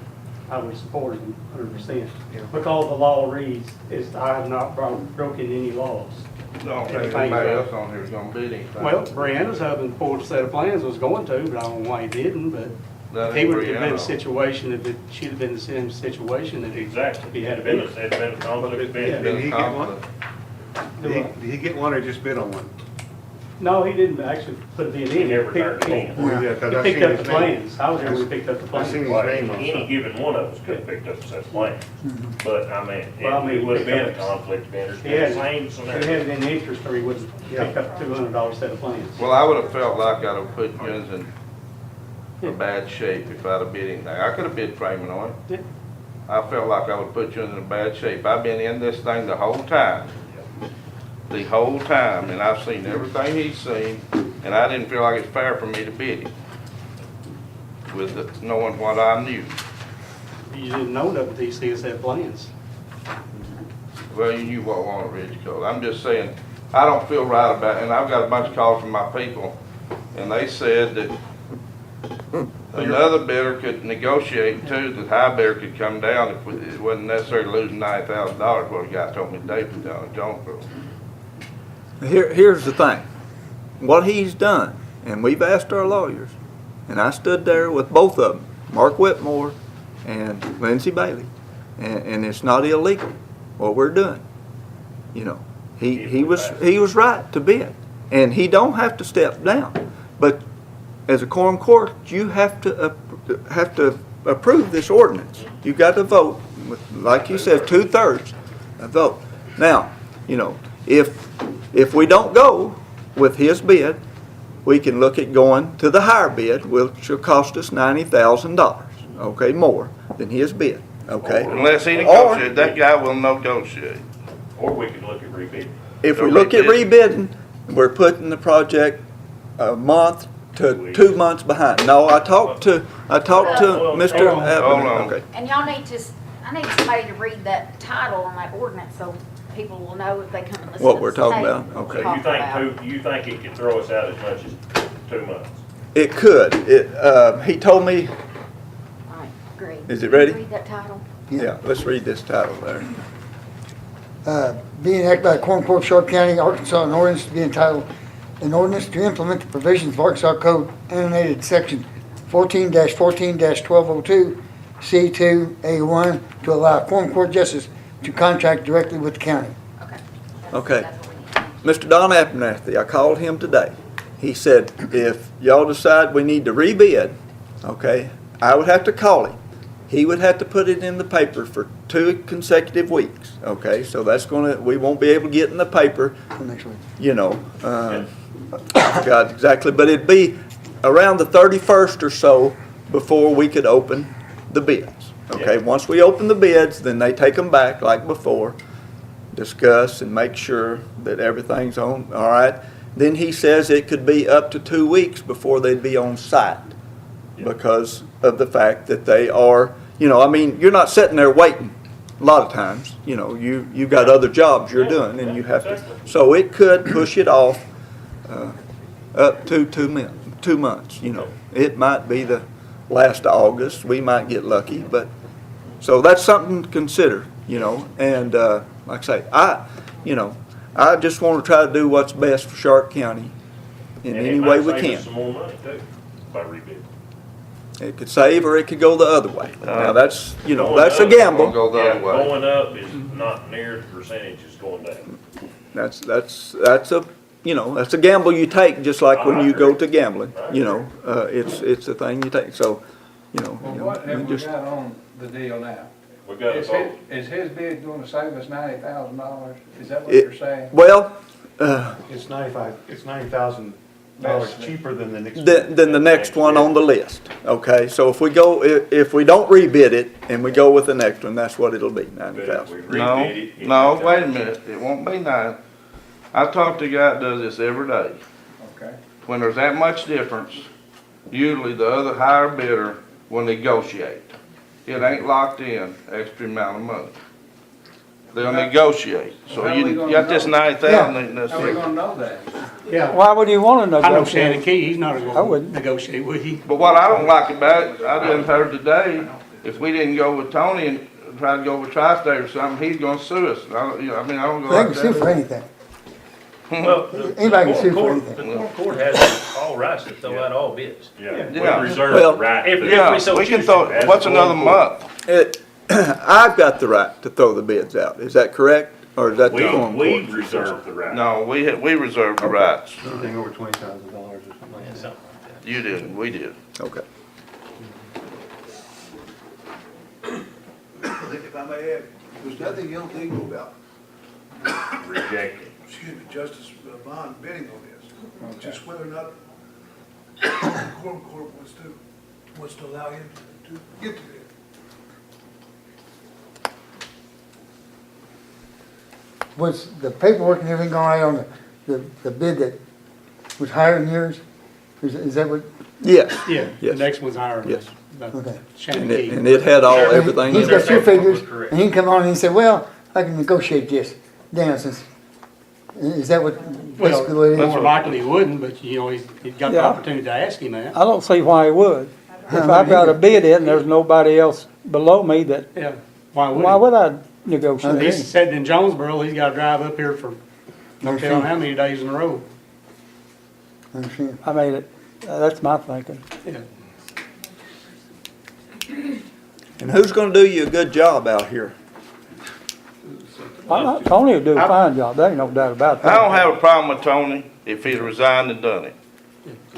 I would have supported them 100%. Because the law reads, is I have not broken any laws. I don't think anybody else on here is gonna bid anything. Well, Brianna's husband pulled a set of plans, was going to, but I don't know why he didn't, but That he ain't would have been in a Brianna. situation, if it, she'd have been in the same situation that Exactly. he had a It's bid. been a conflict of Yeah. interest. Did he get one? Do what? Did he get one or just bid on one? No, he didn't actually put a bid in. He never turned it in. Well, yeah, 'cause He I picked seen up his the name. plans. I was there when he picked up the I plans. seen his Like, name on any something. given one of us could have picked up a set of plans. But, I mean, Well, I mean, it would have been a picked up- conflict of interest, He had, the same he scenario. had an interest or he would have picked up a $200 set of plans. Well, I would have felt like I'd have put you in a bad shape if I'd have bid anything. I could have bid framing on Yeah. it. I felt like I would put you in a bad shape. I've been in this thing the whole time. The whole time, and I've seen everything he's seen, and I didn't feel like it's fair for me to bid him with knowing what I knew. You didn't know that until you see us have plans. Well, you knew what one of Ridge called. I'm just saying, I don't feel right about it, and I've got a bunch of calls from my people, and they said that another bidder could negotiate too, the high bidder could come down if it wasn't necessarily losing $90,000, what the guy told me Dave was down in Jonesboro. Here's the thing, what he's done, and we've asked our lawyers, and I stood there with both of them, Mark Whitmore and Lindsey Bailey, and it's not illegal what we're doing. You know, he was right to bid, and he don't have to step down, but as a quorum court, you have to approve this ordinance. You got to vote, with, like you said, 2/3 a vote. Now, you know, if we don't go with his bid, we can look at going to the higher bid, which will cost us $90,000, okay, more than his bid, okay? Unless he negotiates, that guy will negotiate. Or we could look at rebidding. If we look at rebidding, we're putting the project a month to 2 months behind. No, I talked to Mr. Hold on. Okay. And y'all need to, I need somebody to read that title on that ordinance so people will know if they come and listen What to we're the talking tape. about? Okay. So you think it could throw us out as much as 2 months? It could. He told me, All right, great. Is it ready? Read that title. yeah, let's read this title there. Being enacted by the Quorum Court, Sharp County, Arkansas, an ordinance to be entitled, an ordinance to implement the provisions of Arkansas Code annotated section 14-14-1202, C2A1, to allow Quorum Court justice to contract directly with the county. Okay. Okay. That's what we need. Mr. Don Abernathy, I called him today. He said, if y'all decide we need to rebid, okay, I would have to call him. He would have to put it in the paper for 2 consecutive weeks, okay? So that's we won't be able to get in the paper, Next week. you know, I forgot exactly, but it'd be around the 31st or so before we could open the bids, okay? Once we open the bids, then they take them back like before, discuss and make sure that everything's on, all right? Then he says it could be up to 2 weeks before they'd be on site because of the fact that they are, you know, I mean, you're not sitting there waiting a lot of times. You know, you got other jobs you're doing and you have to, so it could push it off up to 2 months, you know. It might be the last of August, we might get lucky, but, so that's something to consider, you know, and like I say, I just want to try to do what's best for Sharp County in any way we And it might save us can. some more money too, by rebidding. It could save or it could go the other way. Now, that's, you know, Going that's a up, gamble. Go the Yeah, other way. going up is not near the percentage it's going down. That's a, you know, that's a gamble you take, just like when you go to gambling, you know. It's a thing you take, so, you know. Well, what have we we just- got on the deal now? We got Is to vote. his bid gonna save us $90,000? Is that what It- you're saying? Well, It's $90,000 cheaper than the next. than the next one on the list, okay? So if we go, if we don't rebid it and we go with the next one, that's what it'll be, But if 90,000. we No, rebid it, it no, may wait a come- minute, it won't be 9. I talked to a guy that does this every day. Okay. When there's that much difference, usually the other higher bidder will negotiate. It ain't locked in extra amount of money. they'll negotiate. So How we you gonna got this know? 90,000, ain't How we nothing. gonna know that? Yeah, Why would you want to I know Shannon negotiate? Key, he's not I gonna wouldn't. negotiate with you. But what I don't like about it, I done heard today, if we didn't go with Tony and try to go with Tri-State or something, he's gonna sue us. I don't, I mean, I don't go They like can sue for that. anything. Well, the Anybody can sue for court, anything. the court has all rights to throw out all bids. Yeah, Yeah. we reserve Well, the right. If- to- if Yeah, we so we can choose throw, to. what's another month? I've got the right to throw the bids out. Is that correct? Or is that the Quorum We Court? reserve the right. No, we reserve the rights. Anything over $20,000 or something like Yeah, that. something like that. You didn't, we did. Okay. If I may add, there's nothing illegal about, Reject it. excuse me, Justice Bond bidding on this. Just whether or not Quorum Court wants to allow him to get the bid. Was the paperwork and everything going right on the bid that was higher than yours? Is that what, Yes. Yeah, the Yes. next one's higher than Yes. okay. Shannon And Key. it had all, everything He's in got there. your figures, Correct. and he can come on and he said, well, I can negotiate this down since, is that what, basically what it Well, is? more likely he wouldn't, but you know, he's got the Yeah. opportunity to ask him that. I don't see why he would. If I've got a bid in, there's nobody else below me that, Yeah, why would he? why would I He's negotiate? sitting in Jonesboro, he's gotta drive up here for, no telling how many days in a row. Understand. I mean, that's my thinking. Yeah. And who's gonna do you a good job out here? Tony will do a fine job, there ain't no doubt about that. I don't have a problem with Tony if he'd resigned and done it.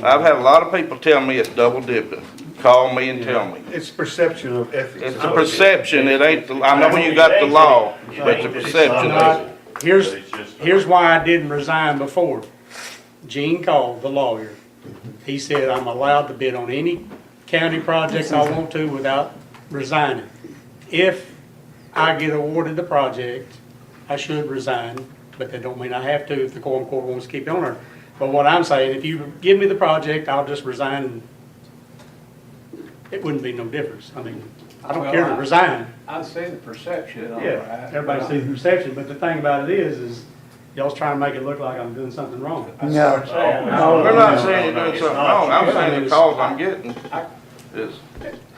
I've had a lot of people tell me it's double dipping. Call me and tell me. It's perception of ethics. It's the perception, it ain't, I know you got the law, but it's the perception. No, Here's, But it's just- here's why I didn't resign before. Gene called, the lawyer. He said I'm allowed to bid on any county projects I want to without resigning. If I get awarded the project, I should resign, but that don't mean I have to if the Quorum Court wants to keep it on there. But what I'm saying, if you give me the project, I'll just resign and it wouldn't be no difference. I mean, I don't care to resign. I see the perception, all Yeah, right. everybody sees the perception, but the thing about it is y'all's trying to make it look like I'm doing something wrong. No. We're not saying you're doing something wrong, I'm saying the calls I'm getting is,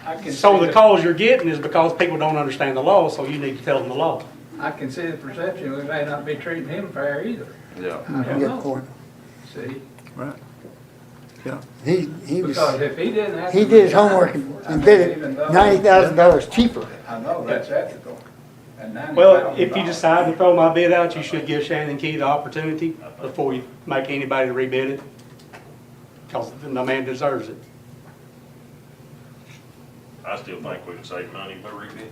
I can So see the calls you're getting is because people don't understand the law, so you need to tell them the law. I can see the perception, we may not be treating him fair either, yeah. You got the point. see? Right. Yeah. He was, Because if he didn't have. he to did his resign, homework and I mean, bid it even though- $90,000 cheaper. I know, that's ethical. And Well, if you $90,000. decide to throw my bid out, you should give Shannon Key the opportunity before you make anybody rebid it. Because the man deserves it. I still think we can save money by rebidding.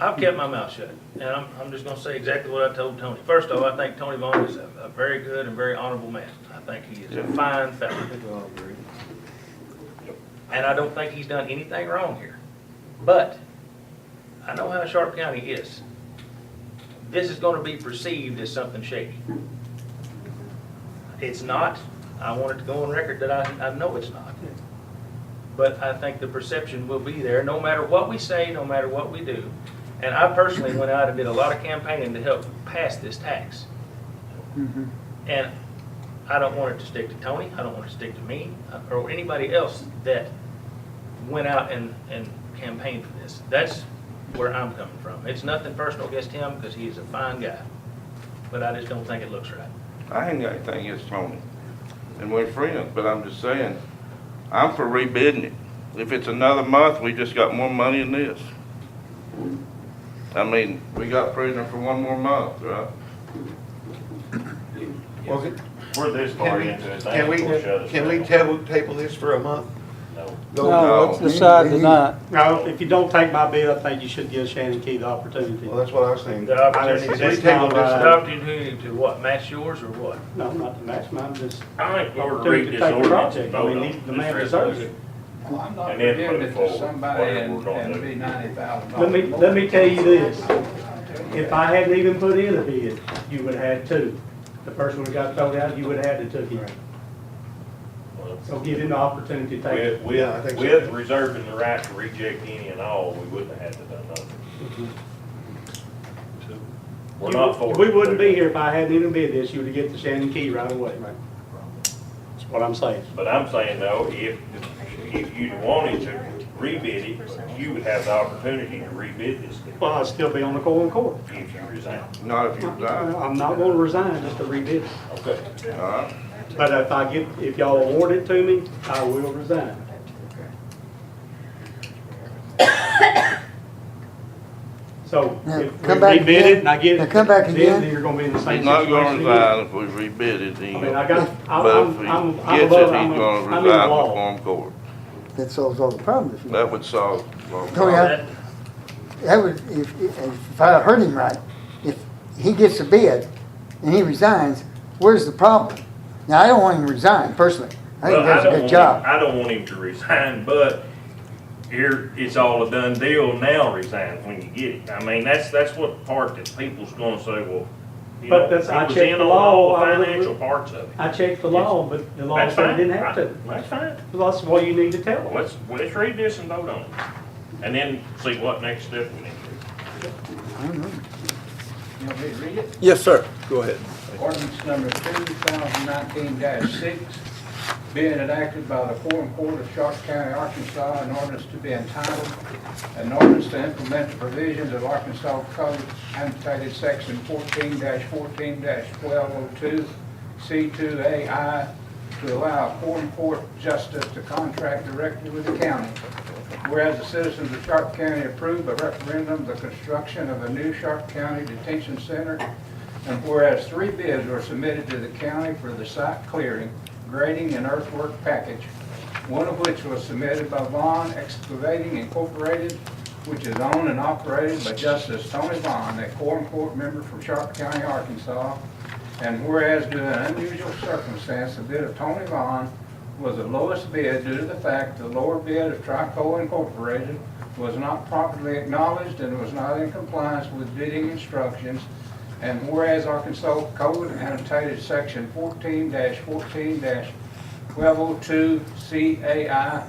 I've kept my mouth shut, and I'm just gonna say exactly what I told Tony. First off, I think Tony Vaughn is a very good and very honorable man. I think he is a fine fellow. And I don't think he's done anything wrong here. But I know how Sharp County is. This is gonna be perceived as something shady. It's not. I want it to go on record that I know it's not. But I think the perception will be there, no matter what we say, no matter what we do. And I personally went out and did a lot of campaigning to help pass this tax. And I don't want it to stick to Tony, I don't want it to stick to me, or anybody else that went out and campaigned for this. That's where I'm coming from. It's nothing personal against him, because he is a fine guy. But I just don't think it looks right. I ain't got anything against Tony, and we're friends, but I'm just saying, I'm for rebidding it. If it's another month, we just got more money than this. I mean, we got prisoner for one more month, right? Well, We're this far into it. they can we, ain't gonna shut us can we down. table this for a month? No. No, let's decide tonight. Now, if you don't take my bid, I think you should give Shannon Key the opportunity. Well, that's what I was thinking. The opportunity It's to just table not this right. the opportunity to what, match yours or what? No, not to match mine, just I think we ought to opportunity read to this take the ordinance and project. I vote mean, on the this man deserves it. resolution. Well, I'm not And then giving put it it to forward, somebody whatever we're gonna and do. be $90,000. Let me tell you this, if I hadn't even put in a bid, you would have had two. The first one that got thrown out, you would have had to took it. Well, So give him the opportunity to take it. Yeah, I think so. With reserving the right to reject any and all, we wouldn't have had to done nothing. We're not for it. We wouldn't be here if I hadn't even bid this, you would get the Shannon Key right away. That's what I'm saying. But I'm saying though, if you wanted to rebid it, you would have the opportunity to rebid this thing Well, I'll still be on the court. if you resign. Not if you resign. I'm not gonna resign just to rebid it. Okay. All right. But if y'all award it to me, I will resign. So Now, if we come back rebid it and I get again. it, Now, come back again. then you're gonna be in the same He's not gonna situation again. resign if we rebid it, I mean, I got, but if he I'm gets above, it, he's I'm gonna in the resign law. before court. That solves all the problems. If you- That would solve a lot of Tony, problems. that would, if I heard him right, if he gets a bid and he resigns, where's the problem? Now, I don't want him to resign personally. I think he does a good job. I don't want him to resign, but here, it's all a done deal, now resign when you get it. I mean, that's what part that people's gonna say, well, you But know, that's, I he was checked in the on law. all the I was- financial parts of it. I checked the law, but the law That's said I fine. didn't have to. That's fine. Well, that's what you need to tell Well, them. let's read this and vote on it. And then see what next step we need to do. I don't know. You want me to read it? Yes, sir. Go ahead. Ordinance number 2019-6, being enacted by the Foreign Court of Sharp County, Arkansas, an ordinance to be entitled, an ordinance to implement the provisions of Arkansas Code annotated section 14-14-1202, C2AI, to allow foreign court justice to contract directly with the county. Whereas the citizens of Sharp County approved by referendum the construction of a new Sharp County Detention Center, and whereas 3 bids were submitted to the county for the site clearing, grading, and earthwork package, one of which was submitted by Vaughn Excavating Incorporated, which is owned and operated by Justice Tony Vaughn, a quorum court member from Sharp County, Arkansas. And whereas due to an unusual circumstance, the bid of Tony Vaughn was the lowest bid due to the fact the lower bid of Trico Incorporated was not properly acknowledged and was not in compliance with bidding instructions. And whereas Arkansas Code annotated section 14-14-1202 CAI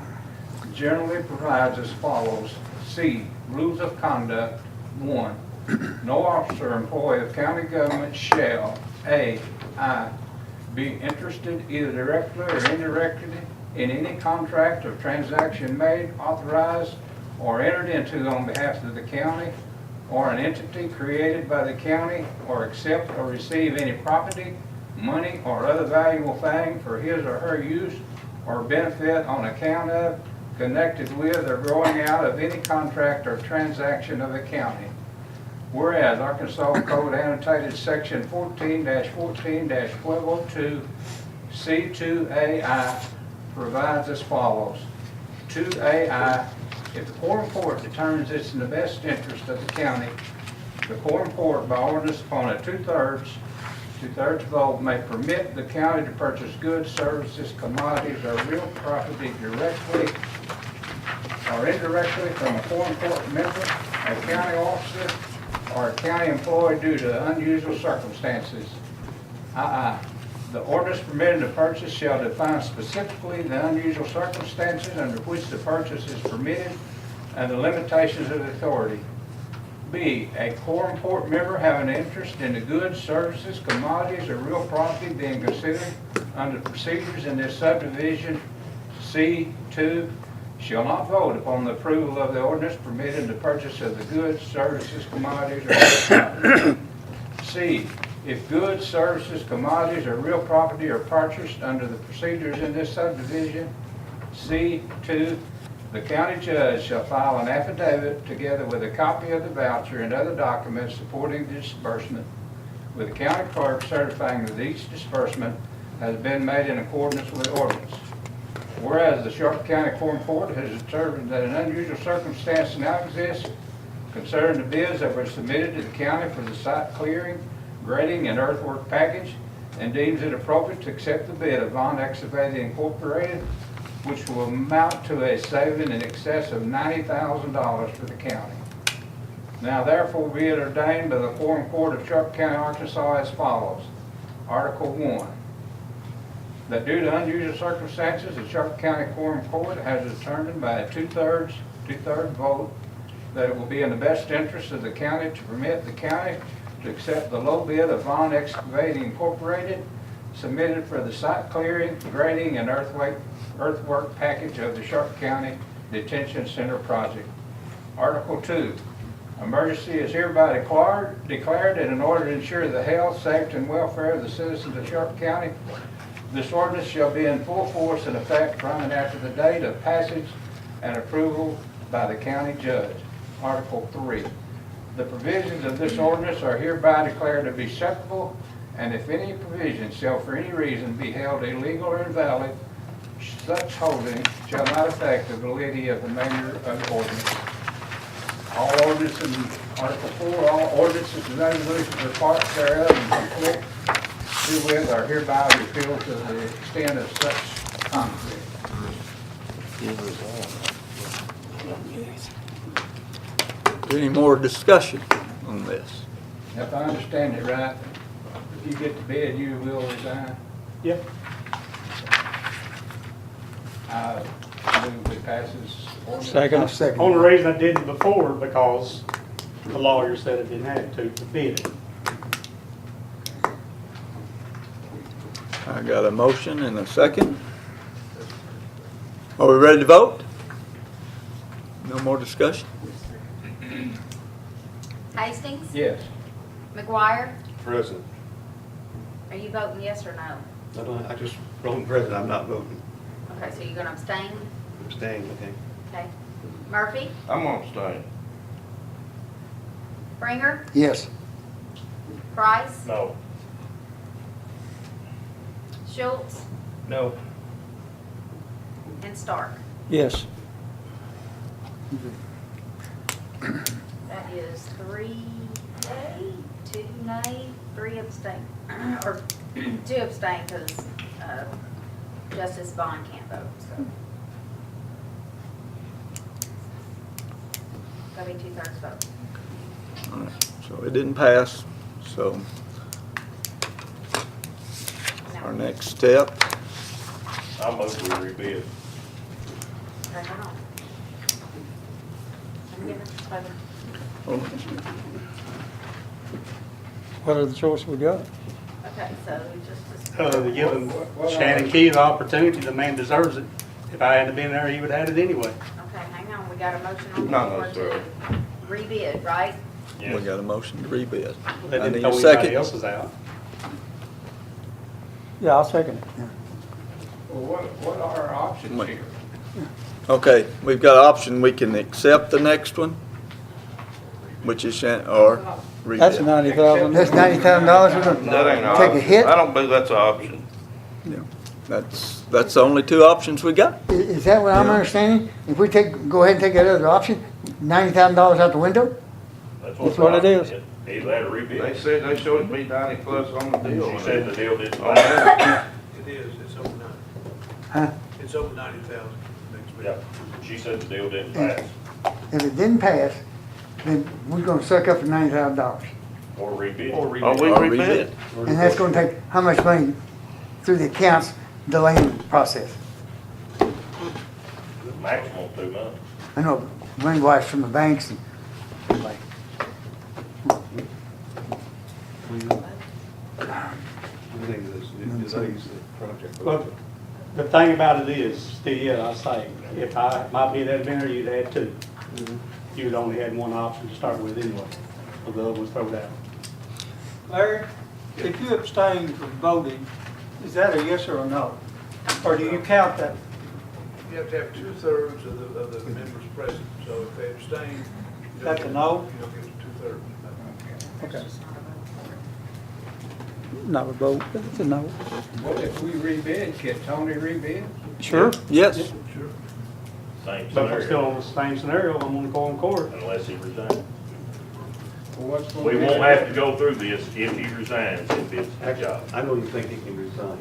generally provides as follows. C, rules of conduct. 1, no officer or employee of county government shall, I, be interested either directly or indirectly in any contract or transaction made, authorized, or entered into on behalf of the county or an entity created by the county, or accept or receive any property, money, or other valuable thing for his or her use or benefit on account of, connected with, or growing out of any contract or transaction of the county. Whereas Arkansas Code annotated section 14-14-1202 C2AI provides as follows. 2AI, if the quorum court determines it's in the best interest of the county, the quorum court by ordinance upon a two-thirds vote may permit the county to purchase goods, services, commodities, or real property directly or indirectly from a quorum court member, a county officer, or a county employee due to unusual circumstances. The ordinance permitting the purchase shall define specifically the unusual circumstances under which the purchase is permitted and the limitations of the authority. B, a quorum court member having an interest in the goods, services, commodities, or real property being considered under procedures in this subdivision. C2, shall not vote upon the approval of the ordinance permitting the purchase of the goods, services, commodities, or real property. C, if goods, services, commodities, or real property are purchased under the procedures in this subdivision. C2, the county judge shall file an affidavit together with a copy of the voucher and other documents supporting the disbursement with the county clerk certifying that each disbursement has been made in accordance with the ordinance. Whereas the Sharp County Quorum Court has determined that an unusual circumstance now exists concerning the bids that were submitted to the county for the site clearing, grading, and earthwork package, and deems it appropriate to accept the bid of Vaughn Excavating Incorporated, which will amount to a saving in excess of $90,000 for the county. Now therefore be it ordained by the Quorum Court of Sharp County, Arkansas as follows. Article 1. That due to unusual circumstances, the Sharp County Quorum Court has determined by a two-third vote that it will be in the best interest of the county to permit the county to accept the low bid of Vaughn Excavating Incorporated submitted for the site clearing, grading, and earthwork package of the Sharp County Detention Center project. Article 2, emergency is hereby declared and in order to ensure the health, safety, and welfare of the citizens of Sharp County, this ordinance shall be in full force and effect from and after the date of passage and approval by the county judge. Article 3, the provisions of this ordinance are hereby declared to be acceptable, and if any provision shall for any reason be held illegal or invalid, such holding shall not affect the validity of the remainder of the ordinance. All ordinances in Article 4, all ordinances and resolutions or parts thereof in conflict herewith are hereby repealed to the extent of such conflict. Any more discussion on this? If I understand it right, if you get the bid, you will resign. Yep. I move it passes. Second. Second. Only reason I didn't before, because the lawyer said I didn't have to bid it. I got a motion and a second. Are we ready to vote? No more discussion? Hastings? Yes. McGuire? President. Are you voting yes or no? I just wrote president, I'm not voting. Okay, so you're gonna abstain? I'm staying, okay? Okay. Murphy? I'm gonna abstain. Bringer? Yes. Price? No. Schultz? No. And Stark? Yes. That is 3 yea, 2 nay, 3 abstain, or 2 abstain because Justice Vaughn can't vote, so. Gotta be 2/3 vote. All right, so it didn't pass, so our next step, I'll move we rebid. Okay, hold on. I'm giving this over. What are the choices we got? Okay, so we just. To give him Shannon Key the opportunity, the man deserves it. If I hadn't been there, he would have had it anyway. Okay, hang on, we got a motion on the No, floor no, sir. to rebid, right? we got a motion to rebid. They I didn't need throw a anybody second. else's out. Yeah, I'll second it. Well, what are our options Wait. here? Okay, we've got an option, we can accept the next one, which is or rebid. That's 90,000. That's $90,000 we're That gonna ain't an take a option. hit? I don't believe that's an option. Yeah, that's the only two options we got. Is that what I'm Yeah. understanding? If we go ahead and take that other option, $90,000 out the window? That's what it is. Either that or rebid. They said they showed it to be 90 plus on the deal. She said the deal didn't Oh, pass. yeah. It is, it's over 90. Huh? It's over 90,000 next week. Yeah, she said the deal didn't pass, If it didn't pass, then we're gonna suck up the $90,000. or rebid. Or Are we Or rebid? And that's gonna take how much money through the accounts delaying the process? Maximum 2 months. I know, money wise from the banks and everybody. I think this delays the project. Well, the thing about it is, still, I say, if my bid had been there, you'd had 2. You'd only had one option to start with anyway, so the other was thrown out. Larry, if you abstain from voting, is that a yes or a no? Or do you count that? You have to have 2/3 of the members present, so if they abstain. you don't That's a get- no? You don't get 2/3. Okay. Not a vote, but it's a no. What if we rebid? Can Tony rebid? Sure. Yes, Same But if I'm still scenario, on the same scenario, I'm gonna go on court. unless he resigns. Well, what's gonna We be won't the- have to go through this if he resigns, if it's a job. I know you think he can resign.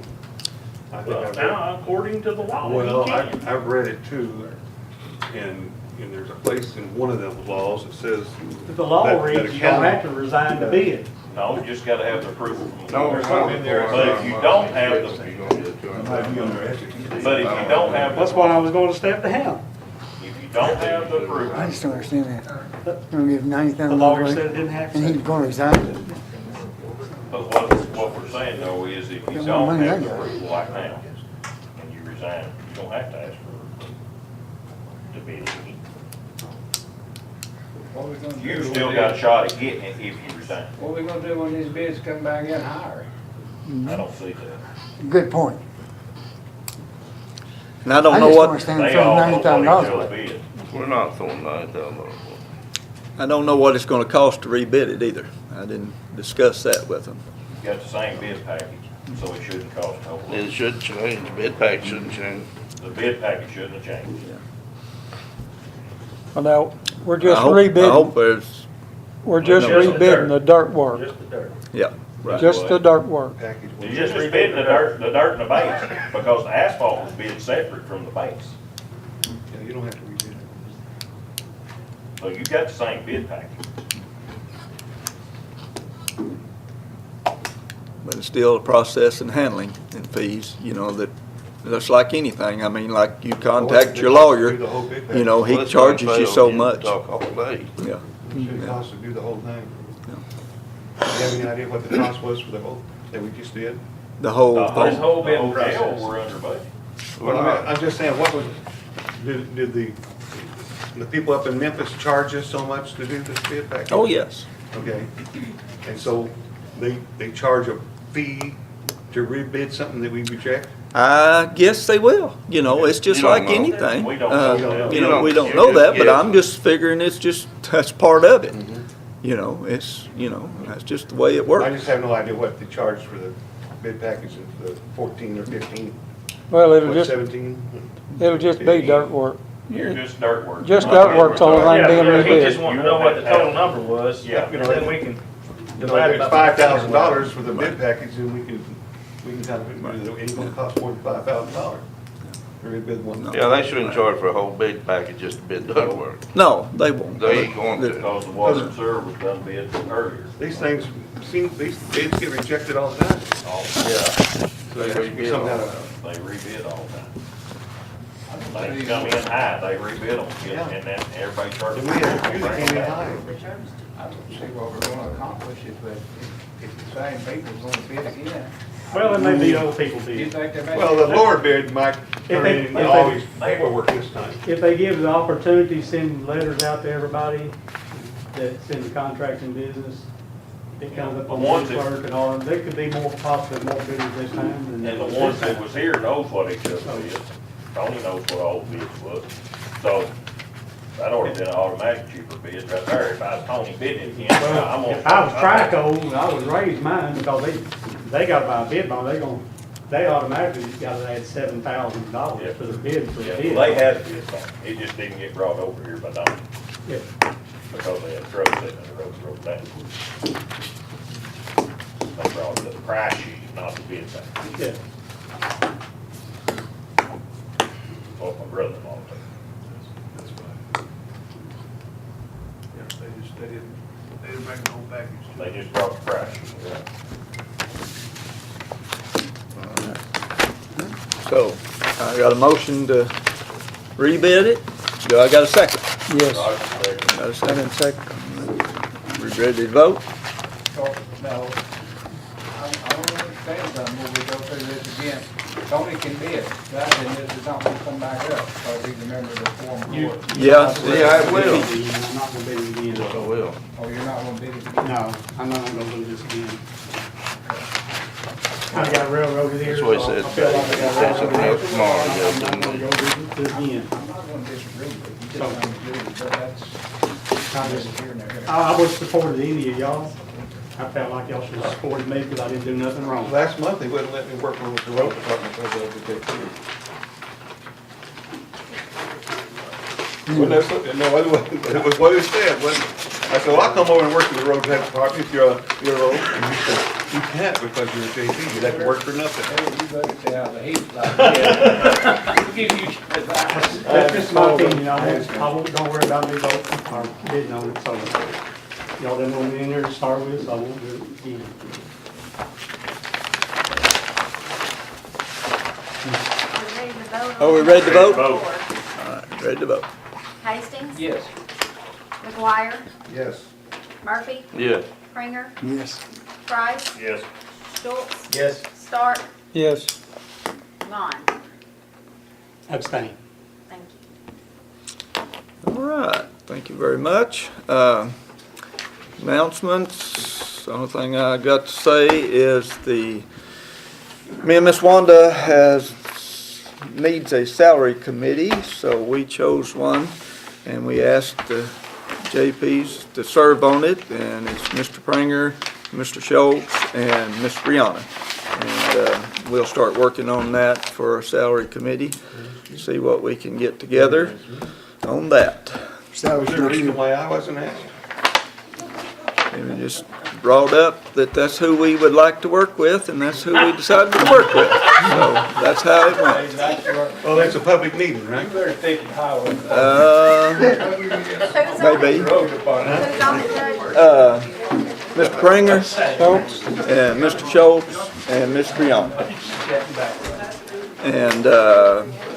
I think Well, I've read- now, according to the law, Well, he can. I've read it too, and there's a place in one of those laws that says. If the law that reads, you don't have to resign to bid. No, you just gotta have the approval from the No, board. it's not in there. But if you don't have the, but if you don't have, That's why I was gonna step down. if you don't have the approval, I just don't understand that. We're gonna give $90,000. The lawyer said it didn't have And he's to. gonna resign. But what we're saying though is if you Got more don't money have than the that. approval like now, and you resign, you don't have to ask for to bid it. What we gonna do? You still got a shot at getting it if you resign. What we gonna do when these bids come back in higher? I don't see that. Good point. And I don't know just what, understand They throwing all know $90,000 what each away. other bid. We're not throwing $9,000. I don't know what it's gonna cost to rebid it either. I didn't discuss that with them. You got the same bid package, so it shouldn't cost a whole lot. It should change, the bid pack shouldn't change. The bid package shouldn't have changed. Well, now, we're I just hope rebidding, there's, we're just Just the dirt. rebidding the dirt work, Just the dirt. yeah, right. just the dirt work. Package. You just bidding the dirt and the base, because the asphalt was bid separate from the base. Yeah, you don't have to rebid it. So you got the same bid package. But it's still a process and handling and fees, you know, that, just like anything. I mean, like you contact your lawyer, Do the whole bid you know, package. he charges you so much. Talk all day. Yeah. Should cost to do the whole thing. Do you have any idea what the cost was for the whole, that we just did? The whole The thing. whole bid hotel, process. we're under budget. Well, I'm just saying, what was, did the people up in Memphis charge us so much to do this bid package? Oh, yes. Okay, and so they charge a fee to rebid something that we reject? I guess they will, you know, it's just You don't like know. anything. We don't know that. You know, we don't You know just that, but guess. I'm just figuring it's just, that's part of it. Mhm. You know, it's, you know, that's just the way it I works. just have no idea what they charge for the bid package of the 14 or 15, Well, it'll what, just, 17? it'll just be dirt work. You're just dirt work. Just dirt work's the only thing being Yeah, he rebid. just wanted to know what the total number was, Yeah. and then we can You know, divide it it's by $5,000 for the bid package, and we can kind of, it ain't gonna cost more than $5,000 to rebid one. No. Yeah, they shouldn't charge for a whole bid package just to bid dirt work. No, they won't. They ain't going to. Because the water and sewer was done bid earlier. These things, these bids get rejected all the time. Yeah. So there should be some kind of, They rebid all the time. Things come in high, they rebid them, Yeah. and then everybody charges. and we have, usually came in high. I don't see what we're gonna accomplish if the same people's gonna bid again. Well, it may be other people You bid. think they may? Well, the lower bid might turn they- in if all they- these paperwork this time. If they give the opportunity, send letters out to everybody that's in the contracting business, it comes up on The ones the that- clerk and all, there could be more, possibly more bidders this time than. And the ones that was here knows what each other is. Tony knows what all the bids was. So that already been an automatic cheaper bid right there. If I was Tony bidding again, I'm Well, gonna. if I was Trico, I would raise mine because they gotta buy a bid bond, they automatically gotta add $7,000 to the bid for the Yeah, bid. well, they had a bid bond. It just didn't get brought over here by Tony Yeah. because they had trucks sitting in the road broke down. They brought the price sheet, not the bid package. Yeah. What my brother-in-law did. That's right. Yeah, they didn't bring the whole package. They just brought the price sheet. So, I got a motion to rebid it. Do I got a second? Yes. Got a I second. didn't second. We ready to vote? No, I don't understand something when we go through this again. Tony can bid, right, and this is not gonna come back up, because he remembers the form court. Yeah, Yeah, it will. I'm not gonna bid it again. I will. Oh, you're not gonna bid it again? No, I'm not gonna do this again. I got railroaded here. That's what he so I said feel today. like I got He said something railroaded else tomorrow, here. yeah, I'm not gonna go do it again. I'm not gonna disagree with you, just So- don't do it, but that's kind of here and there. I would supported any of y'all. I felt like y'all should have supported me because I didn't do nothing wrong. Last month, they wouldn't let me work on the road department because I was a deputy. Wasn't that something? No, it wasn't. It was what it said, wasn't it? I said, well, I'll come over and work in the road department if you're old. And he said, you can't because you're a JP, you'd have to work for nothing. Hey, you better stay out of the heat like that. Give you advice. That's just my opinion. Don't worry about me voting or bidding on it. So y'all didn't want me in there to start with, so I won't do it again. Are we ready to vote? Are we ready to vote? Vote. All right, ready to vote. Hastings? Yes. McGuire? Yes. Murphy? Yes. Springer? Yes. Price, Yes. Schultz, Yes. Stark, Yes. Vaughn. Abstain. Thank you. All right, thank you very much. Announcements, the only thing I got to say is me and Miss Wanda needs a salary committee, so we chose one, and we asked the JPs to serve on it, and it's Mr. Pranger, Mr. Schultz, and Miss Brianna. And we'll start working on that for our salary committee, see what we can get together on that. Was there a reason why I wasn't asked? And we just brought up that that's who we would like to work with, and that's who we decided to work with. So that's how it went. Well, that's a public meeting, right? Who's Maybe. Who's on the judge? Mr. Pranger, Schultz, and Mr. Schultz, and Miss Brianna. And,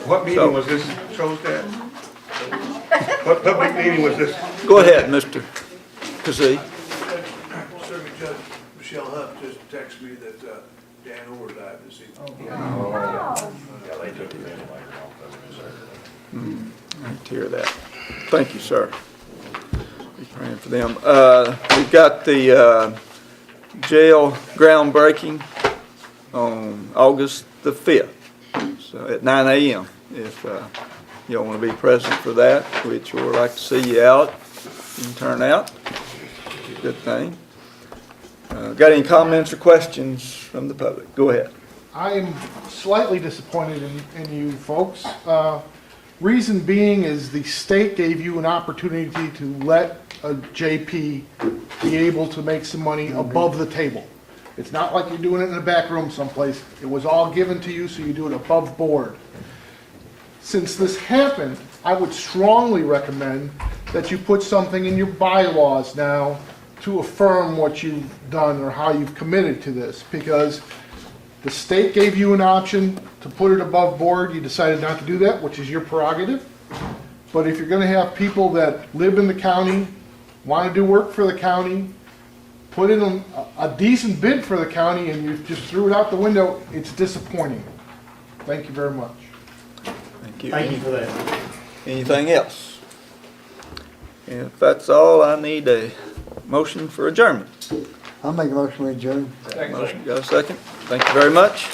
What meeting was this chose at? What public meeting was this? go ahead, Mr. Kazee. Circuit Judge Michelle Huff just texted me that Dan Orr died this evening. Oh. Yeah, they took the ventilator off of it, so. I hear that. Thank you, sir. Be praying for them. We've got the jail groundbreaking on August the 5th, so at 9 a.m. If y'all want to be present for that, we'd sure like to see you out. You can turn out. Good thing. Got any comments or questions from the public? Go ahead. I am slightly disappointed in you folks. Reason being is the state gave you an opportunity to let a JP be able to make some money above the table. It's not like you're doing it in a back room someplace. It was all given to you, so you do it above board. Since this happened, I would strongly recommend that you put something in your bylaws now to affirm what you've done or how you've committed to this, because the state gave you an option to put it above board. You decided not to do that, which is your prerogative. But if you're going to have people that live in the county, want to do work for the county, put in a decent bid for the county, and you just threw it out the window, it's disappointing. Thank you very much. Thank you. Thank you for that. Anything else? And if that's all, I need a motion for adjournment. I'll make a motion to adjourn. Motion, got a second? Thank you very much.